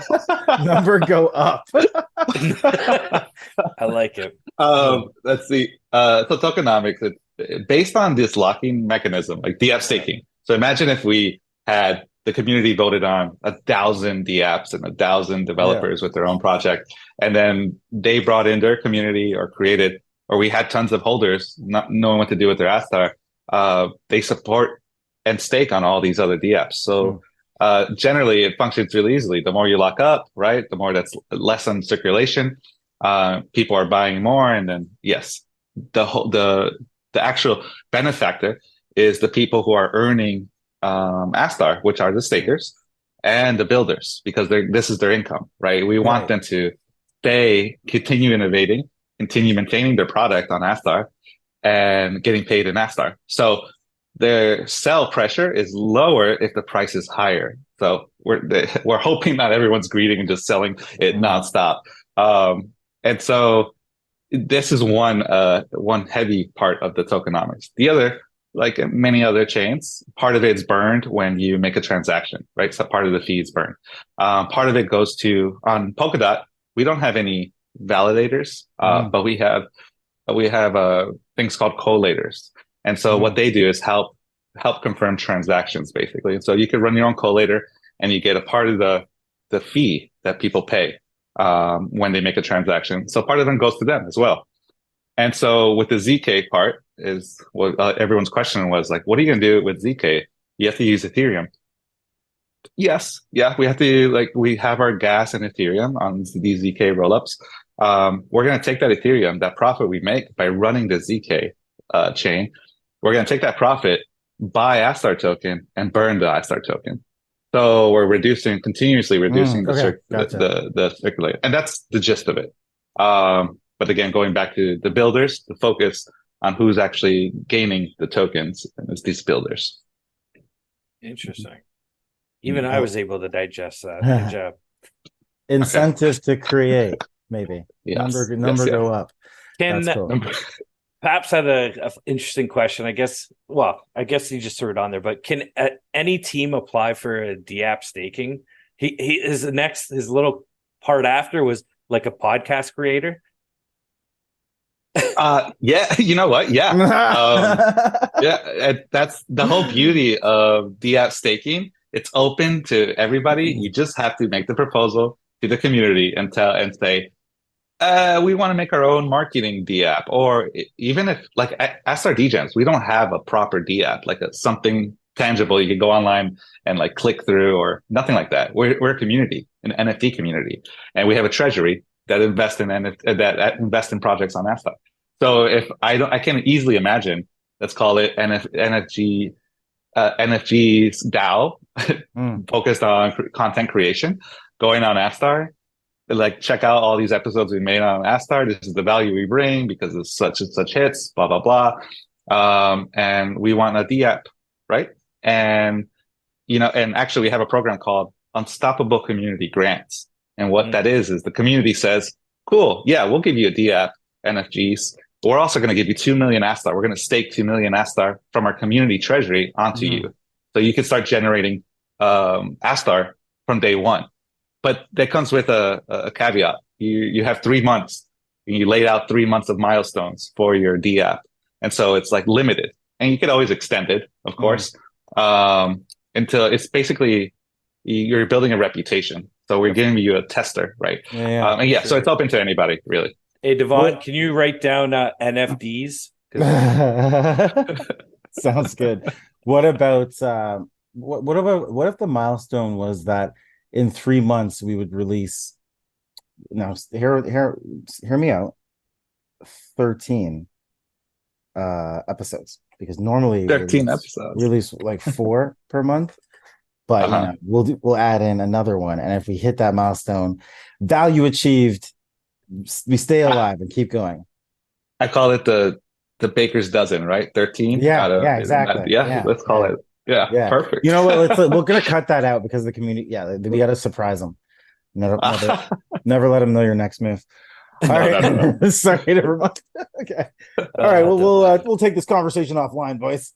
Number go up. I like it. Let's see. So tokenomics, it's based on this locking mechanism, like DApp staking. So imagine if we had the community voted on 1,000 DApps and 1,000 developers with their own project, and then they brought in their community or created, or we had tons of holders not knowing what to do with their Astar. They support and stake on all these other DApps. So generally, it functions really easily. The more you lock up, right, the more that's less on circulation. People are buying more, and then yes, the actual benefactor is the people who are earning Astar, which are the stakers and the builders, because this is their income, right? We want them to continue innovating, continue maintaining their product on Astar, and getting paid in Astar. So their sell pressure is lower if the price is higher. So we're hoping not everyone's greedy and just selling it nonstop. And so this is one heavy part of the tokenomics. The other, like many other chains, part of it's burned when you make a transaction, right? So part of the fee is burned. Part of it goes on Polkadot. We don't have any validators, but we have things called collators. And so what they do is help confirm transactions, basically. And so you could run your own collator, and you get a part of the fee that people pay when they make a transaction. So part of them goes to them as well. And so with the ZK part is what everyone's question was, like, what are you going to do with ZK? You have to use Ethereum. Yes. Yeah. We have to, we have our gas and Ethereum on these ZK rollups. We're going to take that Ethereum, that profit we make by running the ZK chain. We're going to take that profit, buy Astar token, and burn the Astar token. So we're continuously reducing the circulator. And that's the gist of it. But again, going back to the builders, the focus on who's actually gaining the tokens is these builders. Interesting. Even I was able to digest that. Good job. Incentive to create, maybe. Yes. Number go up. Can That's cool. Paps had a interesting question. I guess he just threw it on there. But can any team apply for a DApp staking? His little part after was like a podcast creator. Yeah, you know what? Yeah. That's the whole beauty of DApp staking. It's open to everybody. You just have to make the proposal to the community and say, we want to make our own marketing DApp. Or even if, like, Astar DGEMs, we don't have a proper DApp, like something tangible you can go online and like click through, or nothing like that. We're a community, an NFT community, and we have a treasury that invest in projects on Astar. So if I can easily imagine, let's call it NFG's DAO, focused on content creation, going on Astar, like check out all these episodes we made on Astar. This is the value we bring because of such and such hits, blah, blah, blah. And we want a D-app, right? And, and actually we have a program called Unstoppable Community Grants. And what that is the community says, cool, yeah, we'll give you a D-app, NFGs. We're also going to give you 2 million Astar. We're going to stake 2 million Astar from our community treasury onto you. So you can start generating Astar from day one. But that comes with a caveat. You have 3 months. You laid out 3 months of milestones for your D-app. And so it's like limited. And you could always extend it, of course, until it's basically you're building a reputation. So we're giving you a tester, right? So it's open to anybody, really. Hey, Devon, can you write down NFDs? Sounds good. What about what if the milestone was that in 3 months we would release? Now, hear me out. 13 episodes, because normally 13 episodes release like 4 per month. But we'll add in another one, and if we hit that milestone, value achieved, we stay alive and keep going. I call it the baker's dozen, right? 13. Yeah, exactly. Let's call it. Yeah, perfect. You know what? We're gonna cut that out because the community. Yeah, we got to surprise them. Never let them know your next move. All right. No. Sorry, never mind. Okay. All right. Well, we'll take this conversation offline, boys.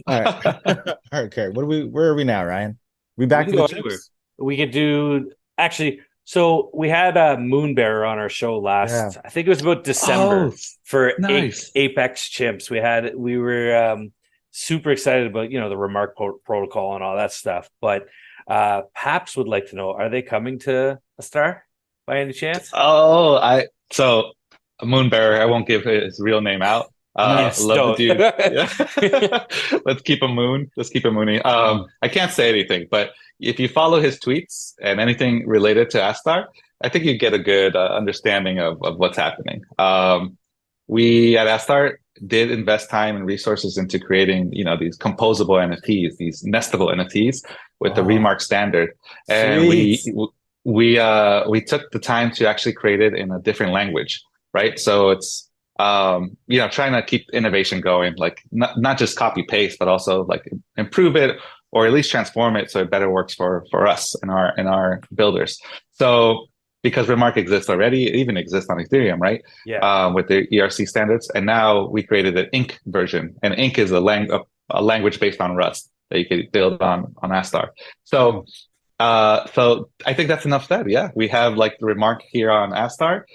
All right. All right. Okay. Where are we now, Ryan? We back to the chips? We could do actually. So we had Moonbearer on our show last. I think it was about December for nice. Apex Chimps. We were super excited about the Remark protocol and all that stuff. But Paps would like to know: are they coming to Astar by any chance? So Moonbearer. I won't give his real name out. Love the dude. Let's keep him Moon. Let's keep him Moony. I can't say anything, but if you follow his tweets and anything related to Astar, I think you get a good understanding of what's happening. We at Astar did invest time and resources into creating, these composable NFTs, these nestable NFTs with the Remark standard, and we took the time to actually create it in a different language, right? So it's trying to keep innovation going, like not just copy paste, but also like improve it or at least transform it so it better works for us and our builders. So because Remark exists already, it even exists on Ethereum, right? Yeah. With the ERC standards, and now we created an Ink version, and Ink is a language based on Rust that you could build on Astar. So I think that's enough said. Yeah, we have like the Remark here on Astar,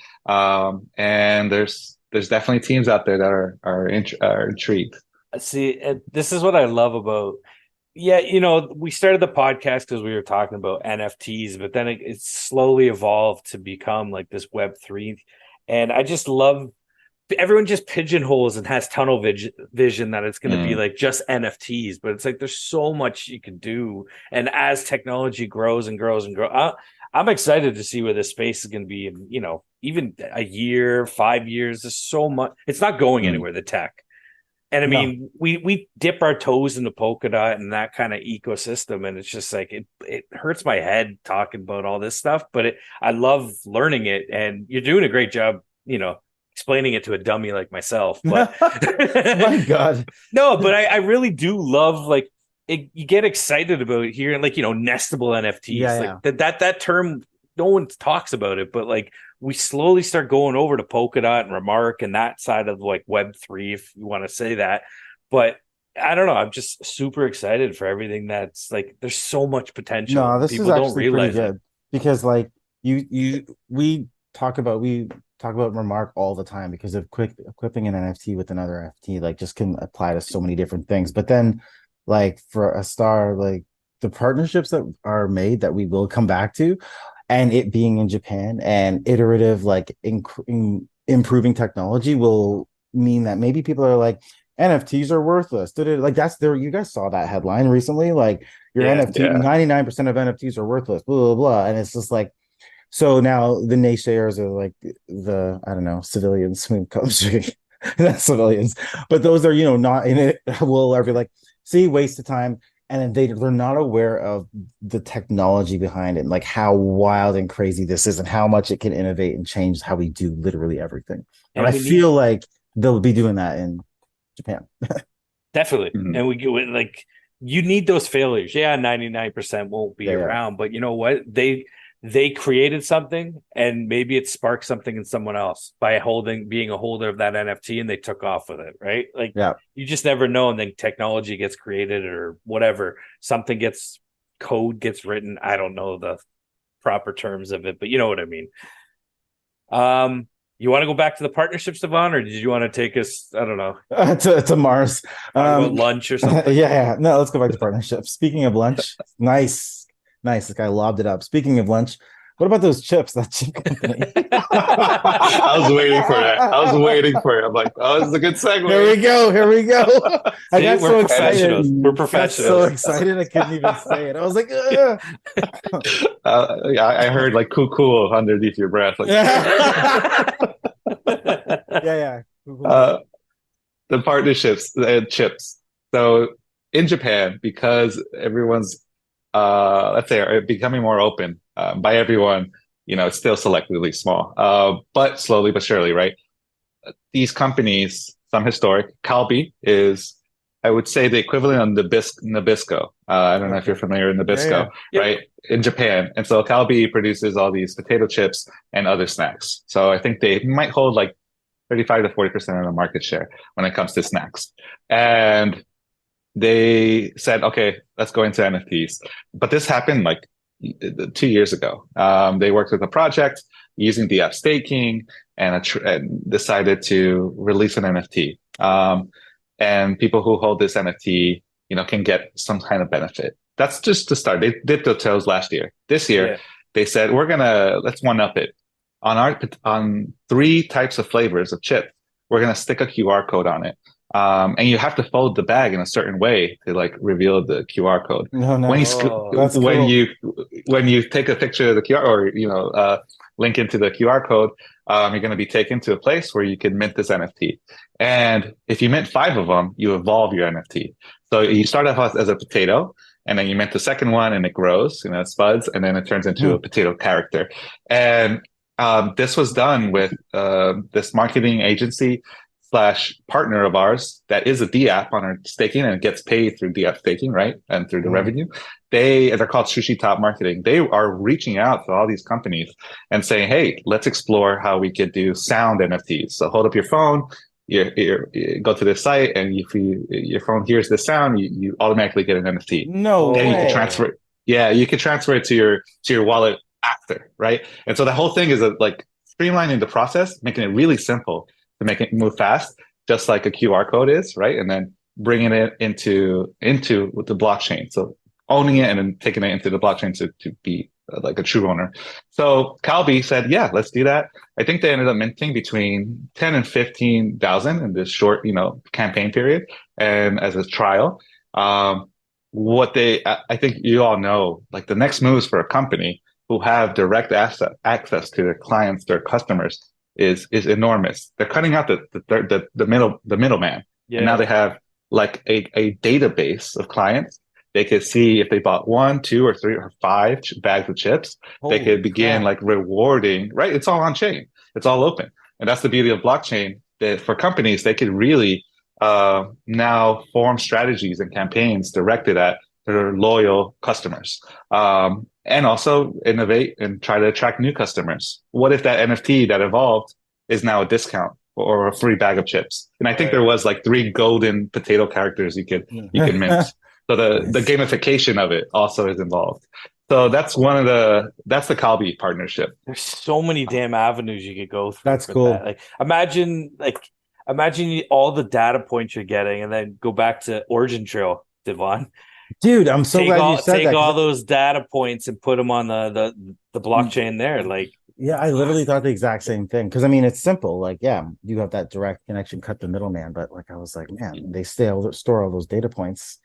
and there's definitely teams out there that are intrigued. See, this is what I love about. Yeah, we started the podcast because we were talking about NFTs, but then it slowly evolved to become like this Web3. And I just love everyone just pigeonholes and has tunnel vision that it's going to be like just NFTs, but it's like there's so much you can do. And as technology grows and grows and grows, I'm excited to see where this space is going to be in, even a year, 5 years. There's so much. It's not going anywhere, the tech. And I mean, we dip our toes in the Polkadot and that kind of ecosystem, and it's just like it hurts my head talking about all this stuff, but I love learning it, and you're doing a great job, explaining it to a dummy like myself. But my God, no, but I really do love like you get excited about hearing like nestable NFTs, that term. No one talks about it, but like we slowly start going over to Polkadot and Remark and that side of like Web3, if you want to say that. But I don't know. I'm just super excited for everything that's like. There's so much potential. No, this People is actually don't realize pretty good because like we talk about Remark all the time because of equipping an NFT with another NFT like just can apply to so many different things. But then like for Astar, like the partnerships that are made that we will come back to. And it being in Japan and iterative, like improving technology will mean that maybe people are like, NFTs are worthless. Like that's there. You guys saw that headline recently. Like your NFT, 99% of NFTs are worthless. Blah blah blah. And it's just like, so now the naysayers are like the I don't know civilians who come not civilians, but those are not in it. Will be like, see, waste of time. and they're not aware of the technology behind it, and like how wild and crazy this is, and how much it can innovate and change how we do literally everything. And And I we need feel like they'll be doing that in Japan. definitely, Mhm. and we get like you need those failures. Yeah, 99% won't be Yeah, yeah. around, but you know what? They created something, and maybe it sparked something in someone else by being a holder of that NFT, and they took off with it, right? Like Yeah. you just never know, and then technology gets created or whatever, code gets written. I don't know the proper terms of it, but you know what I mean. You want to go back to the partnerships, Devon, or did you want to take us? I don't know, To Mars. talk about lunch or Yeah, something. yeah. No, let's go back to partnerships. Speaking of lunch, nice, nice. This guy lobbed it up. Speaking of lunch, what about those chips? That chip company. I was waiting for that. I was waiting for it. I'm like, oh, this is a good segue. Here we go. Here we go. I See, got we're so professionals. excited. We're Got so professionals. excited I couldn't even say it. I was like, ugh. Yeah, I heard like cool underneath your breath. Like, Yeah, yeah. uh, the partnerships and chips. So in Japan, because everyone's let's say are becoming more open by everyone, it's still selectively small, but slowly but surely, right? These companies, some historic, Calbee is, I would say, the equivalent of Nabisco. I don't know if you're familiar with Yeah, yeah. Nabisco, Yep. right? In Japan. And so Calbee produces all these potato chips and other snacks. So I think they might hold like 35 to 40% of the market share when it comes to snacks. And they said, okay, let's go into NFTs. But this happened like 2 years ago. They worked with a project using the app staking and decided to release an NFT. And people who hold this NFT, can get some kind of benefit. That's just to start. They dipped their toes last year. This year, Yeah. they said, let's one up it. On 3 types of flavors of chip, we're going to stick a QR code on it. And you have to fold the bag in a certain way to like reveal the QR code. No, When you nice. Oh, when you take a picture of the QR or link into the QR code, you're going to be taken to a place where you can mint this NFT. And if you mint 5 of them, you evolve your NFT. So you start off as a potato, and then you mint the second one, and it grows, it spuds, and then it turns into a potato character. And this was done with this marketing agency / partner of ours that is a D app on our staking and gets paid through D app staking, right? And through the revenue. They're called Sushi Top Marketing. They are reaching out to all these companies and saying, hey, let's explore how we could do sound NFTs. So hold up your phone, you go to this site, and if your phone hears the sound, you automatically get an NFT. No Then way. you can transfer. Yeah, you can transfer it to your wallet after, right? And so the whole thing is like streamlining the process, making it really simple to make it move fast, just like a QR code is, right? And then bringing it into the blockchain. So owning it and then taking it into the blockchain to be like a true owner. So Calbee said, yeah, let's do that. I think they ended up minting between 10 and 15,000 in this short, campaign period. And as a trial, I think you all know, like the next moves for a company who have direct access to their clients, their customers, is enormous. They're cutting out the middleman, yeah. and now they have like a database of clients. They could see if they bought 1, 2, or 3, or 5 bags of chips. Holy they could begin crap. like rewarding. Right, it's all on chain. It's all open, and that's the beauty of blockchain. That for companies, they could really now form strategies and campaigns directed at their loyal customers. And also innovate and try to attract new customers. What if that NFT that evolved is now a discount or a free bag of chips? And I think there was like 3 golden potato characters you could mint. So the gamification of it also is involved. So that's that's the Calbee partnership. There's so many damn avenues you could go through. That's cool. That. Like imagine all the data points you're getting, and then go back to Origin Trail, Devon. Dude, I'm so glad you said that. Take all those data points and put them on the blockchain there. Like, yeah, I literally thought the exact same thing. Because I mean, it's simple. Like, yeah, you have that direct connection, cut the middleman. But like, I was like, man, they store all those data points,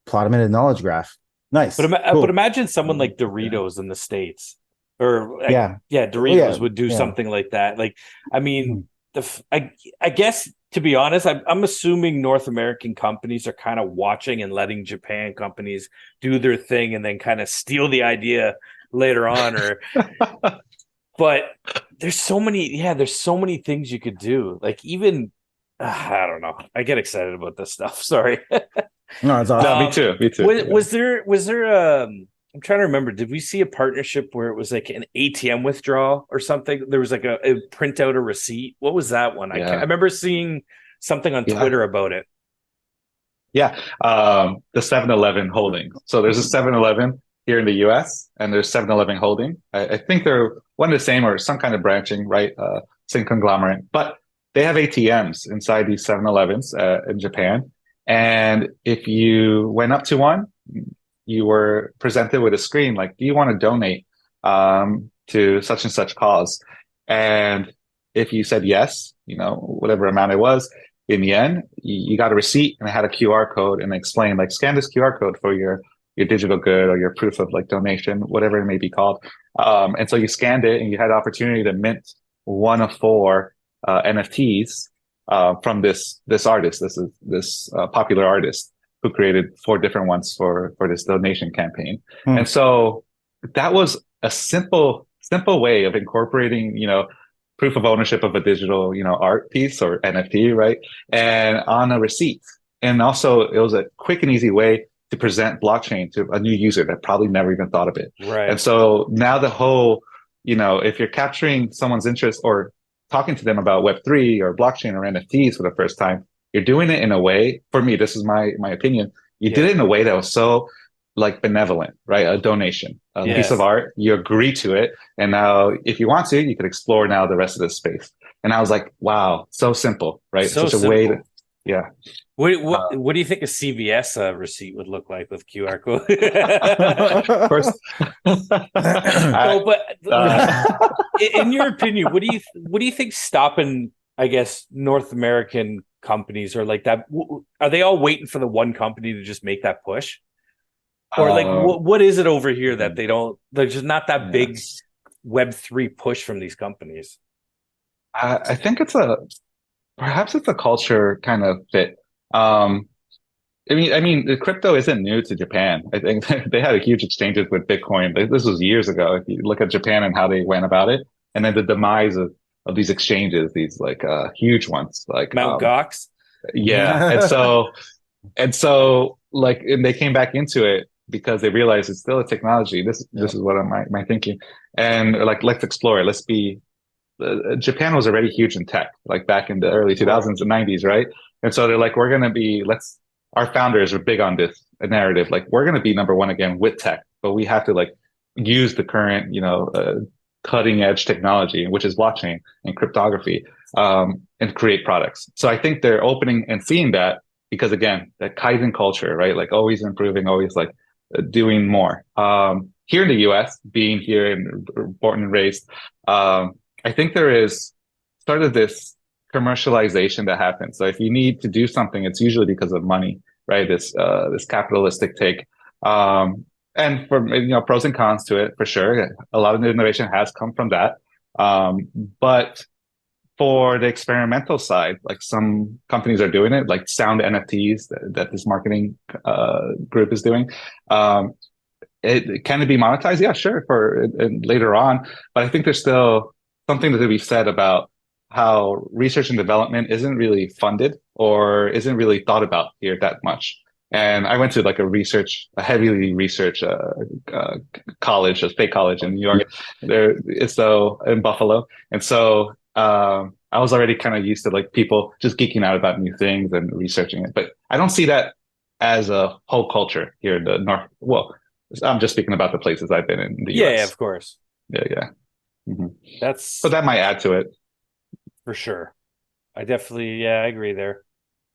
plot them in a knowledge graph. Nice. But imagine someone like Doritos in the States, or Doritos would do something like that. Like, I mean, I guess to be honest, I'm assuming North American companies are kind of watching and letting Japan companies do their thing and then kind of steal the idea later on. Or, but there's so many things you could do. Like even, I don't know. I get excited about this stuff. Sorry. No, it's awesome. No, me too. Me too. Was there I'm trying to remember. Did we see a partnership where it was like an ATM withdrawal or something? There was like a print out a receipt. What was that one? I remember seeing something on Twitter about it. Yeah. The 7-Eleven holding. So there's a 7-Eleven here in the US and there's 7-Eleven holding. I think they're one and the same or some kind of branching, right? Same conglomerate, but they have ATMs inside these 7-Elevens in Japan. And if you went up to one, you were presented with a screen like, do you want to donate to such and such cause? And if you said yes, whatever amount it was, in the end, you got a receipt and it had a QR code and explained like, scan this QR code for your digital good or your proof of like donation, whatever it may be called. And so you scanned it and you had the opportunity to mint one of 4 NFTs from this artist. This popular artist who created 4 different ones for this donation campaign. And so that was a simple way of incorporating, proof of ownership of a digital, art piece or NFT, right? And on a receipt. And also it was a quick and easy way to present blockchain to a new user that probably never even thought of it. Right. And so now the whole, if you're capturing someone's interest or talking to them about Web3 or blockchain or NFTs for the first time, you're doing it in a way, for me, this is my opinion, you did it in a way that was so like benevolent, right? A donation, a piece of art, you agree to it. And now if you want to, you could explore now the rest of the space. And I was like, wow, so simple, right? So such simple. A way to, What do you think a CVS receipt would look like with QR code? First, in your opinion, what do you think stopping, I guess, North American companies or like that? Are they all waiting for the one company to just make that push, or like what is it over here that they don't? There's just not that big Web3 push from these companies. I think perhaps it's a culture kind of fit. I mean, the crypto isn't new to Japan. I think they had a huge exchanges with Bitcoin. This was years ago. If you look at Japan and how they went about it, and then the demise of these exchanges, these like huge ones, like Mount Gox. Yeah, and so like, and they came back into it because they realized it's still a technology. This is what my thinking, and like, let's explore it. Let's be. Japan was already huge in tech, like back in the early 2000s and 90s, right? And so they're like, we're going to be, our founders are big on this narrative. Like, we're going to be number one again with tech, but we have to like use the current, cutting edge technology, which is blockchain and cryptography, and create products. So I think they're opening and seeing that because again, that Kaizen culture, right? Like always improving, always like doing more. Here in the US, being here and born and raised, I think there is sort of this commercialization that happens. So if you need to do something, it's usually because of money, right? This capitalistic take. And for, pros and cons to it, for sure. A lot of the innovation has come from that. But for the experimental side, like some companies are doing it, like sound NFTs that this marketing group is doing. Can it be monetized? Yeah, sure, for later on. But I think there's still something to be said about how research and development isn't really funded or isn't really thought about here that much. And I went to like a heavily research college, a state college in New York, in Buffalo. And so I was already kind of used to like people just geeking out about new things and researching it. But I don't see that as a whole culture here in the North. Well, I'm just speaking about the places I've been in the US. Yeah, of course. Yeah. Mm-hmm. So that might add to it. For sure. I agree there.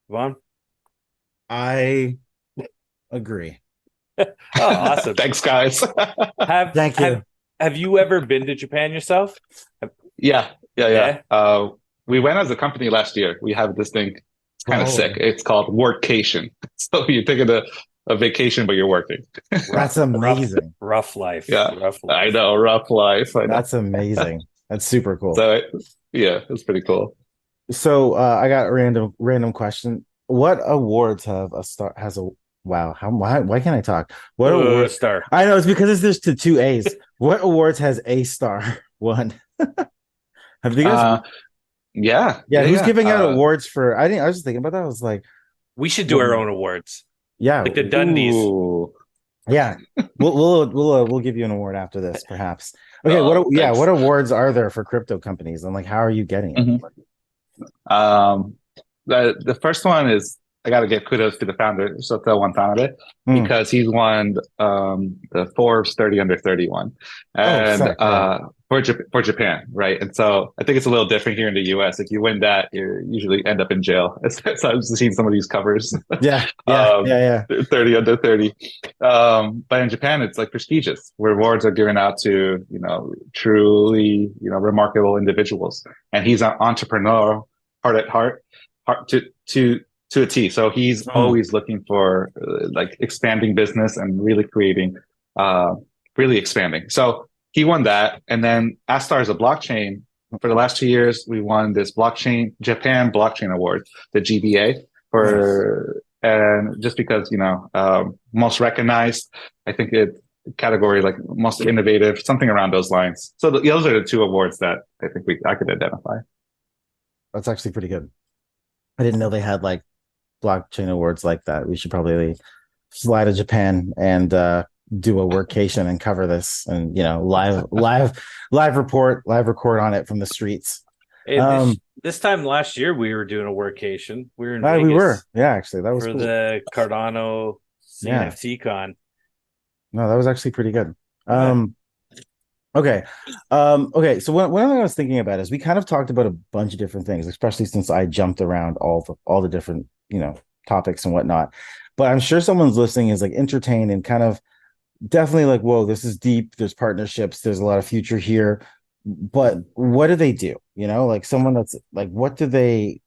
Vaughn? I agree. Oh, awesome. Thanks, guys. Thank you. Have you ever been to Japan yourself? Yeah. We went as a company last year. We have this thing. It's kind of sick. It's called workcation. So you're taking a vacation, but you're working. That's amazing. Rough life. Yeah. Rough life. I know. Rough life. That's amazing. That's super cool. So it's pretty cool. So I got a random question. What awards have a star has a wow, why can't I talk? What award Star. I know it's because there's the two A's. What awards has A star won? Have you guys Uh, yeah, yeah, yeah, who's yeah. giving out awards for I was just thinking about that. I was like, We should do what, our own awards, yeah, like the Dundies. Ooh, yeah. We'll give you an award after this, perhaps. Okay, thanks. what awards are there for crypto companies and like how are you getting it? Mhm. Um, the first one is I got to give kudos to the founder, Sota Watanabe, Hmm. because he's won the Forbes 30 under 31, Oh, and sick. Yeah. for Japan, right? And so I think it's a little different here in the U.S. If you win that, you usually end up in jail. So I've seen some of these covers, Yeah, yeah, um, yeah, yeah. 30 under 30. But in Japan, it's like prestigious. Rewards are given out to truly remarkable individuals, and he's an entrepreneur heart at heart to a T. So he's Hmm. always looking for like expanding business and really creating, uh, really expanding. So he won that, and then Astar is a blockchain. For the last 2 years, we won this blockchain Japan Blockchain Award, the GBA, Nice. for and just because most recognized, I think it category like most innovative, something around those lines. So those are the two awards that I think I could identify. That's actually pretty good. I didn't know they had like blockchain awards like that. We should probably fly to Japan and do a workation and cover this and live record on it from the streets. Hey, Um this time last year we were doing a workation. We were in we were. Vegas Yeah, actually that was for cool. the Cardano Yeah. CNFT con. No, that was actually pretty good. Yeah. Um okay. Okay, so one thing I was thinking about is we kind of talked about a bunch of different things, especially since I jumped around all the different, topics and whatnot. But I'm sure someone's listening is like entertained and kind of definitely like, whoa, this is deep. There's partnerships. There's a lot of future here. But what do they do? Like someone that's like, what do they?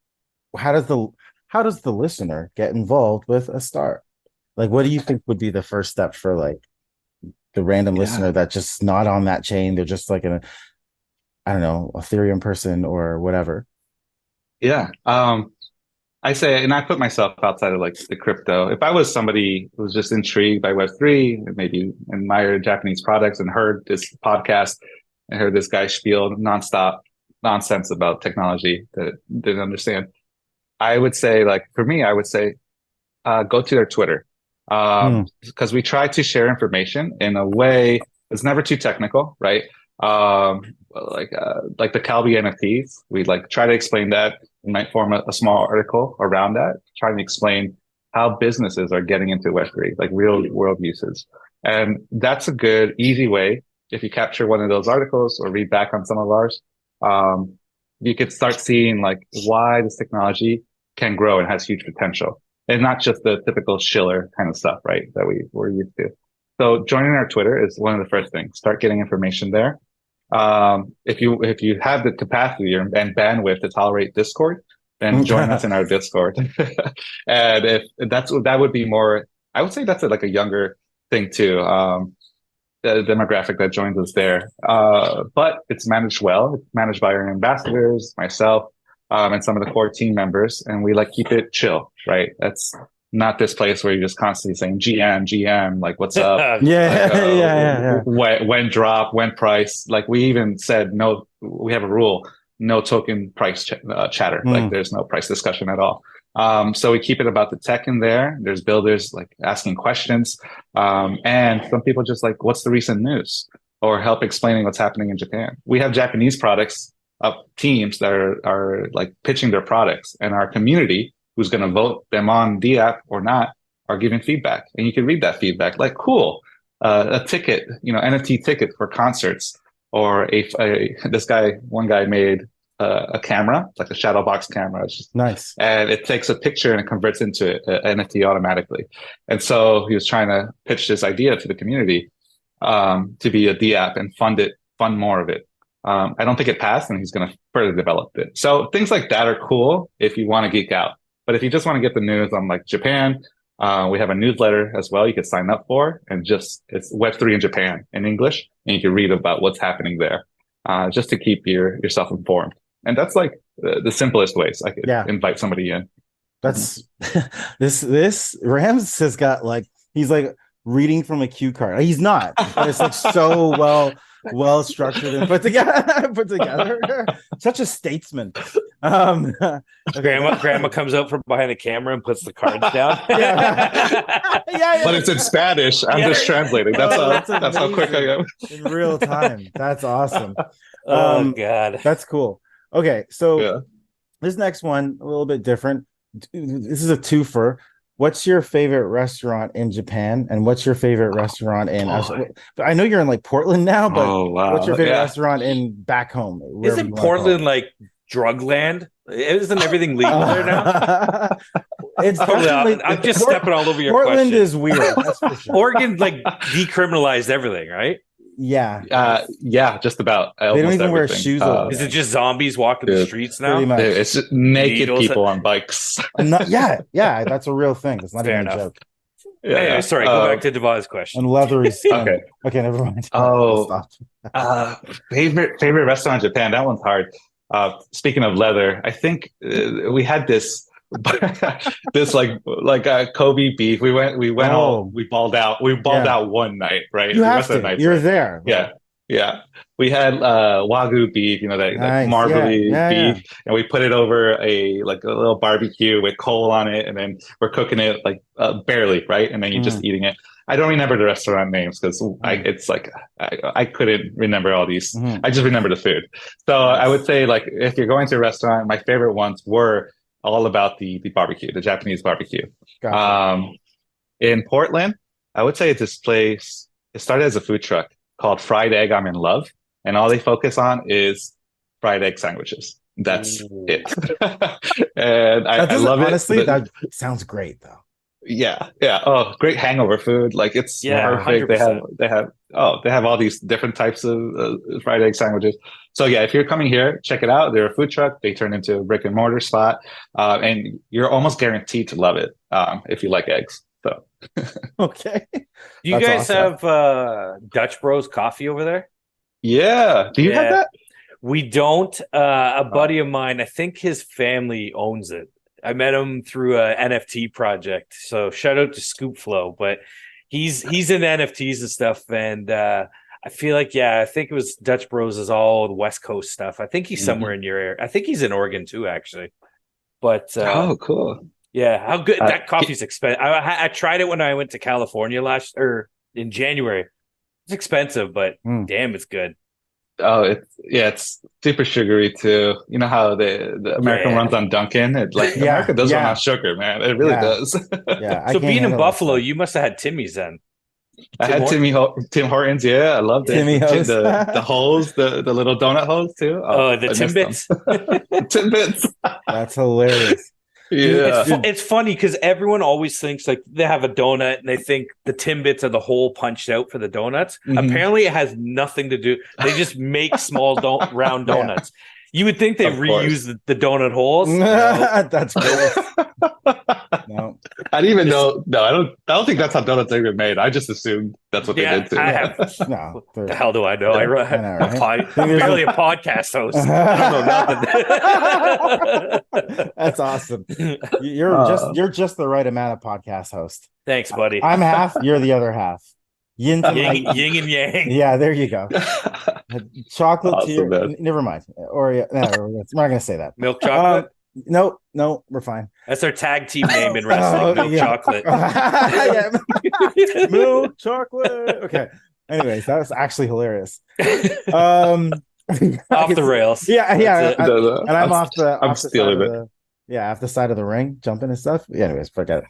How does the how does the listener get involved with a star? Like, what do you think would be the first step for like the random Yeah. listener that's just not on that chain? They're just like I don't know, Ethereum person or whatever. Yeah. I say, and I put myself outside of like the crypto. If I was somebody who was just intrigued by Web3 and maybe admired Japanese products and heard this podcast and heard this guy spiel nonstop nonsense about technology that didn't understand, I would say, like, for me, I would say, go to their Twitter. Hmm. Because we try to share information in a way that's never too technical, right? Like the Calbi NFTs, we like try to explain that. We might form a small article around that, trying to explain how businesses are getting into Web3, like real world uses. And that's a good, easy way. If you capture one of those articles or read back on some of ours, um, you could start seeing like why this technology can grow and has huge potential, and not just the typical Schiller kind of stuff, right? That we're used to. So joining our Twitter is one of the first things. Start getting information there. If you have the capacity and bandwidth to tolerate Discord, then join us in our Discord. And if that would be more, I would say that's like a younger thing too. The demographic that joins us there. But it's managed well. It's managed by our ambassadors, myself, and some of the core team members, and we like keep it chill, right? That's not this place where you're just constantly saying GM, like what's up, Yeah, like yeah, yeah, yeah. when drop, when price. Like we even said no, we have a rule, no token price chatter. Like Hmm. there's no price discussion at all. So we keep it about the tech in there. There's builders like asking questions. And some people just like, what's the recent news? Or help explaining what's happening in Japan. We have Japanese products teams that are like pitching their products, and our community, who's going to vote them on the app or not, are giving feedback. And you can read that feedback like, cool, a ticket, NFT ticket for concerts, or one guy made a camera, like a shadow box camera. Nice. And it takes a picture and it converts into an NFT automatically. And so he was trying to pitch this idea to the community, to be a D app and fund more of it. I don't think it passed, and he's going to further develop it. So things like that are cool if you want to geek out. But if you just want to get the news on like Japan, we have a newsletter as well you could sign up for, and it's Web3 in Japan in English, and you can read about what's happening there, just to keep yourself informed. And that's like the simplest ways I could Yeah. invite somebody in. That's this Rams has got like he's like reading from a cue card. He's not, but it's like so well structured and put together. Such a statesman. Okay. Grandma comes out from behind the camera and puts the cards down. Yeah. But it's in Spanish. I'm just translating. That's how quick I am. In real time. That's awesome. Oh God. That's cool. Okay, so this next one a little bit different. This is a twofer. What's your favorite restaurant in Japan, and what's your favorite restaurant in? I know you're in like Portland now, but what's your favorite restaurant in back home? Isn't Portland like drug land? Isn't everything legal there now? It's I'm just stepping all over your Portland question. Is weird. That's for sure. Oregon like decriminalized everything, right? Yeah. Just about. They don't even wear shoes. Is it just zombies walking the streets now? It's just naked people on bikes. Yeah, that's a real thing. It's not even a joke. Yeah. Anyway, sorry, go back to Devon's question. And leathery skin. Okay, never mind. Favorite restaurant in Japan. That one's hard. Speaking of leather, I think we had this Kobe beef. We balled out one night, right? You have to. You're there. Yeah. We had Wagyu beef, that marbly beef, and we put it over a little barbecue with coal on it, and then we're cooking it barely, right? And then you're just eating it. I don't remember the restaurant names because I couldn't remember all these. I just remember the food. So I would say if you're going to a restaurant, my favorite ones were all about the barbecue, the Japanese barbecue. Gotcha. In Portland, I would say this place, it started as a food truck called Fried Egg I'm in Love. And all they focus on is fried egg sandwiches. That's it. And I love it. Honestly, that sounds great though. Yeah. Oh, great hangover food. It's perfect. 100%. They have all these different types of fried egg sandwiches. So yeah, if you're coming here, check it out. They're a food truck. They turn into a brick and mortar spot, and you're almost guaranteed to love it if you like eggs. So okay. Do you guys have Dutch Bros coffee over there? Yeah. Do you have that? We don't. A buddy of mine, I think his family owns it. I met him through an NFT project. So shout out to Scoop Flow, but he's into NFTs and stuff. And I feel like, I think it was Dutch Bros is all the West Coast stuff. I think he's somewhere in your area. I think he's in Oregon too, actually. But cool. Yeah, how good that coffee's expensive. I tried it when I went to California in January. It's expensive, but damn, it's good. Oh, it's super sugary too. You know how the American runs on Dunkin'? America does run on sugar, man. It really does. Yeah. So being in Buffalo, you must have had Timmy's then. I had Tim Hortons. Yeah, I loved it. The holes, the little donut holes too. The Timbits. Timbits. That's hilarious. Yeah, it's funny because everyone always thinks they have a donut and they think the Timbits are the hole punched out for the donuts. Apparently, it has nothing to do. They just make small round donuts. You would think they reuse the donut holes. No. That's cool. No, I didn't even know. No, I don't think that's how donuts are even made. I just assumed that's what they did too. The hell do I know? Right? I'm barely a podcast host. I don't know nothing. That's awesome. You're just the right amount of podcast host. Thanks, buddy. I'm half. You're the other half. Yin and yang. Yeah, there you go. Chocolate awesome, never mind. Oreo. No, we're not gonna say that. Milk chocolate. No, we're fine. That's our tag team name in wrestling. Milk chocolate. Milk chocolate. Okay. Anyways, that was actually hilarious. Off the rails. Yeah. And I'm off the. I'm stealing it. Off the side of the ring, jumping and stuff. Yeah, anyways, forget it.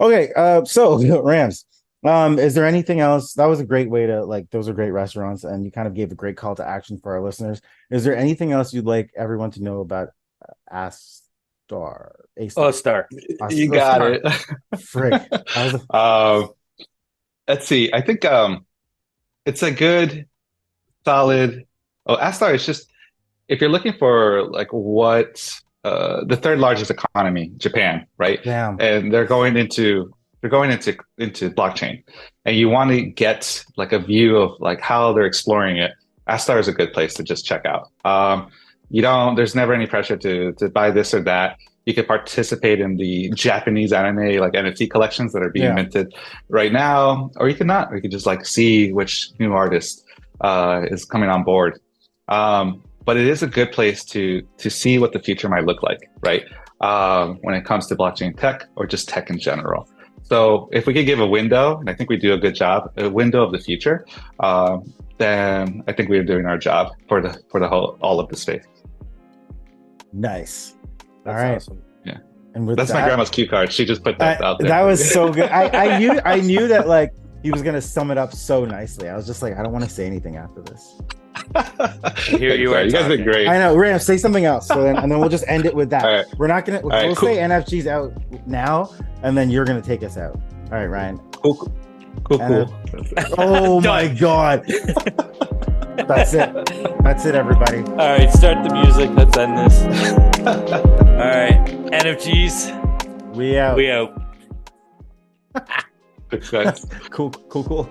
Okay. So Rams. Is there anything else? That was a great way to those are great restaurants, and you kind of gave a great call to action for our listeners. Is there anything else you'd like everyone to know about Astar? Astar. You got it. Frick. Let's see. I think it's a good, solid. Astar is just if you're looking for what the third largest economy, Japan, right? Damn. And they're going into blockchain, and you want to get a view of how they're exploring it. Astar is a good place to just check out. there's never any pressure to buy this or that. You could participate in the Japanese anime like NFT collections that are being minted right now, or you could not. Or you could just like see which new artist is coming on board. But it is a good place to see what the future might look like, right? When it comes to blockchain tech or just tech in general. So if we could give a window, and I think we do a good job, a window of the future, then I think we're doing our job for the whole all of the space. Nice. That's all right. awesome. Yeah. And with that's my grandma's cue card. She just put that out there. That was so good. I knew that like he was gonna sum it up so nicely. I was just like, I don't want to say anything after this. Here you are. You guys did great. I know. Ram, say something else. And then we'll just end it with that. Right. We're not gonna. We'll say NFG's out now, and then you're gonna take us out. All right, Ryan. Cool. Oh my God. That's it, everybody. All right, start the music. Let's end this. All right, NFGs. We out. Good. Cool. Cool.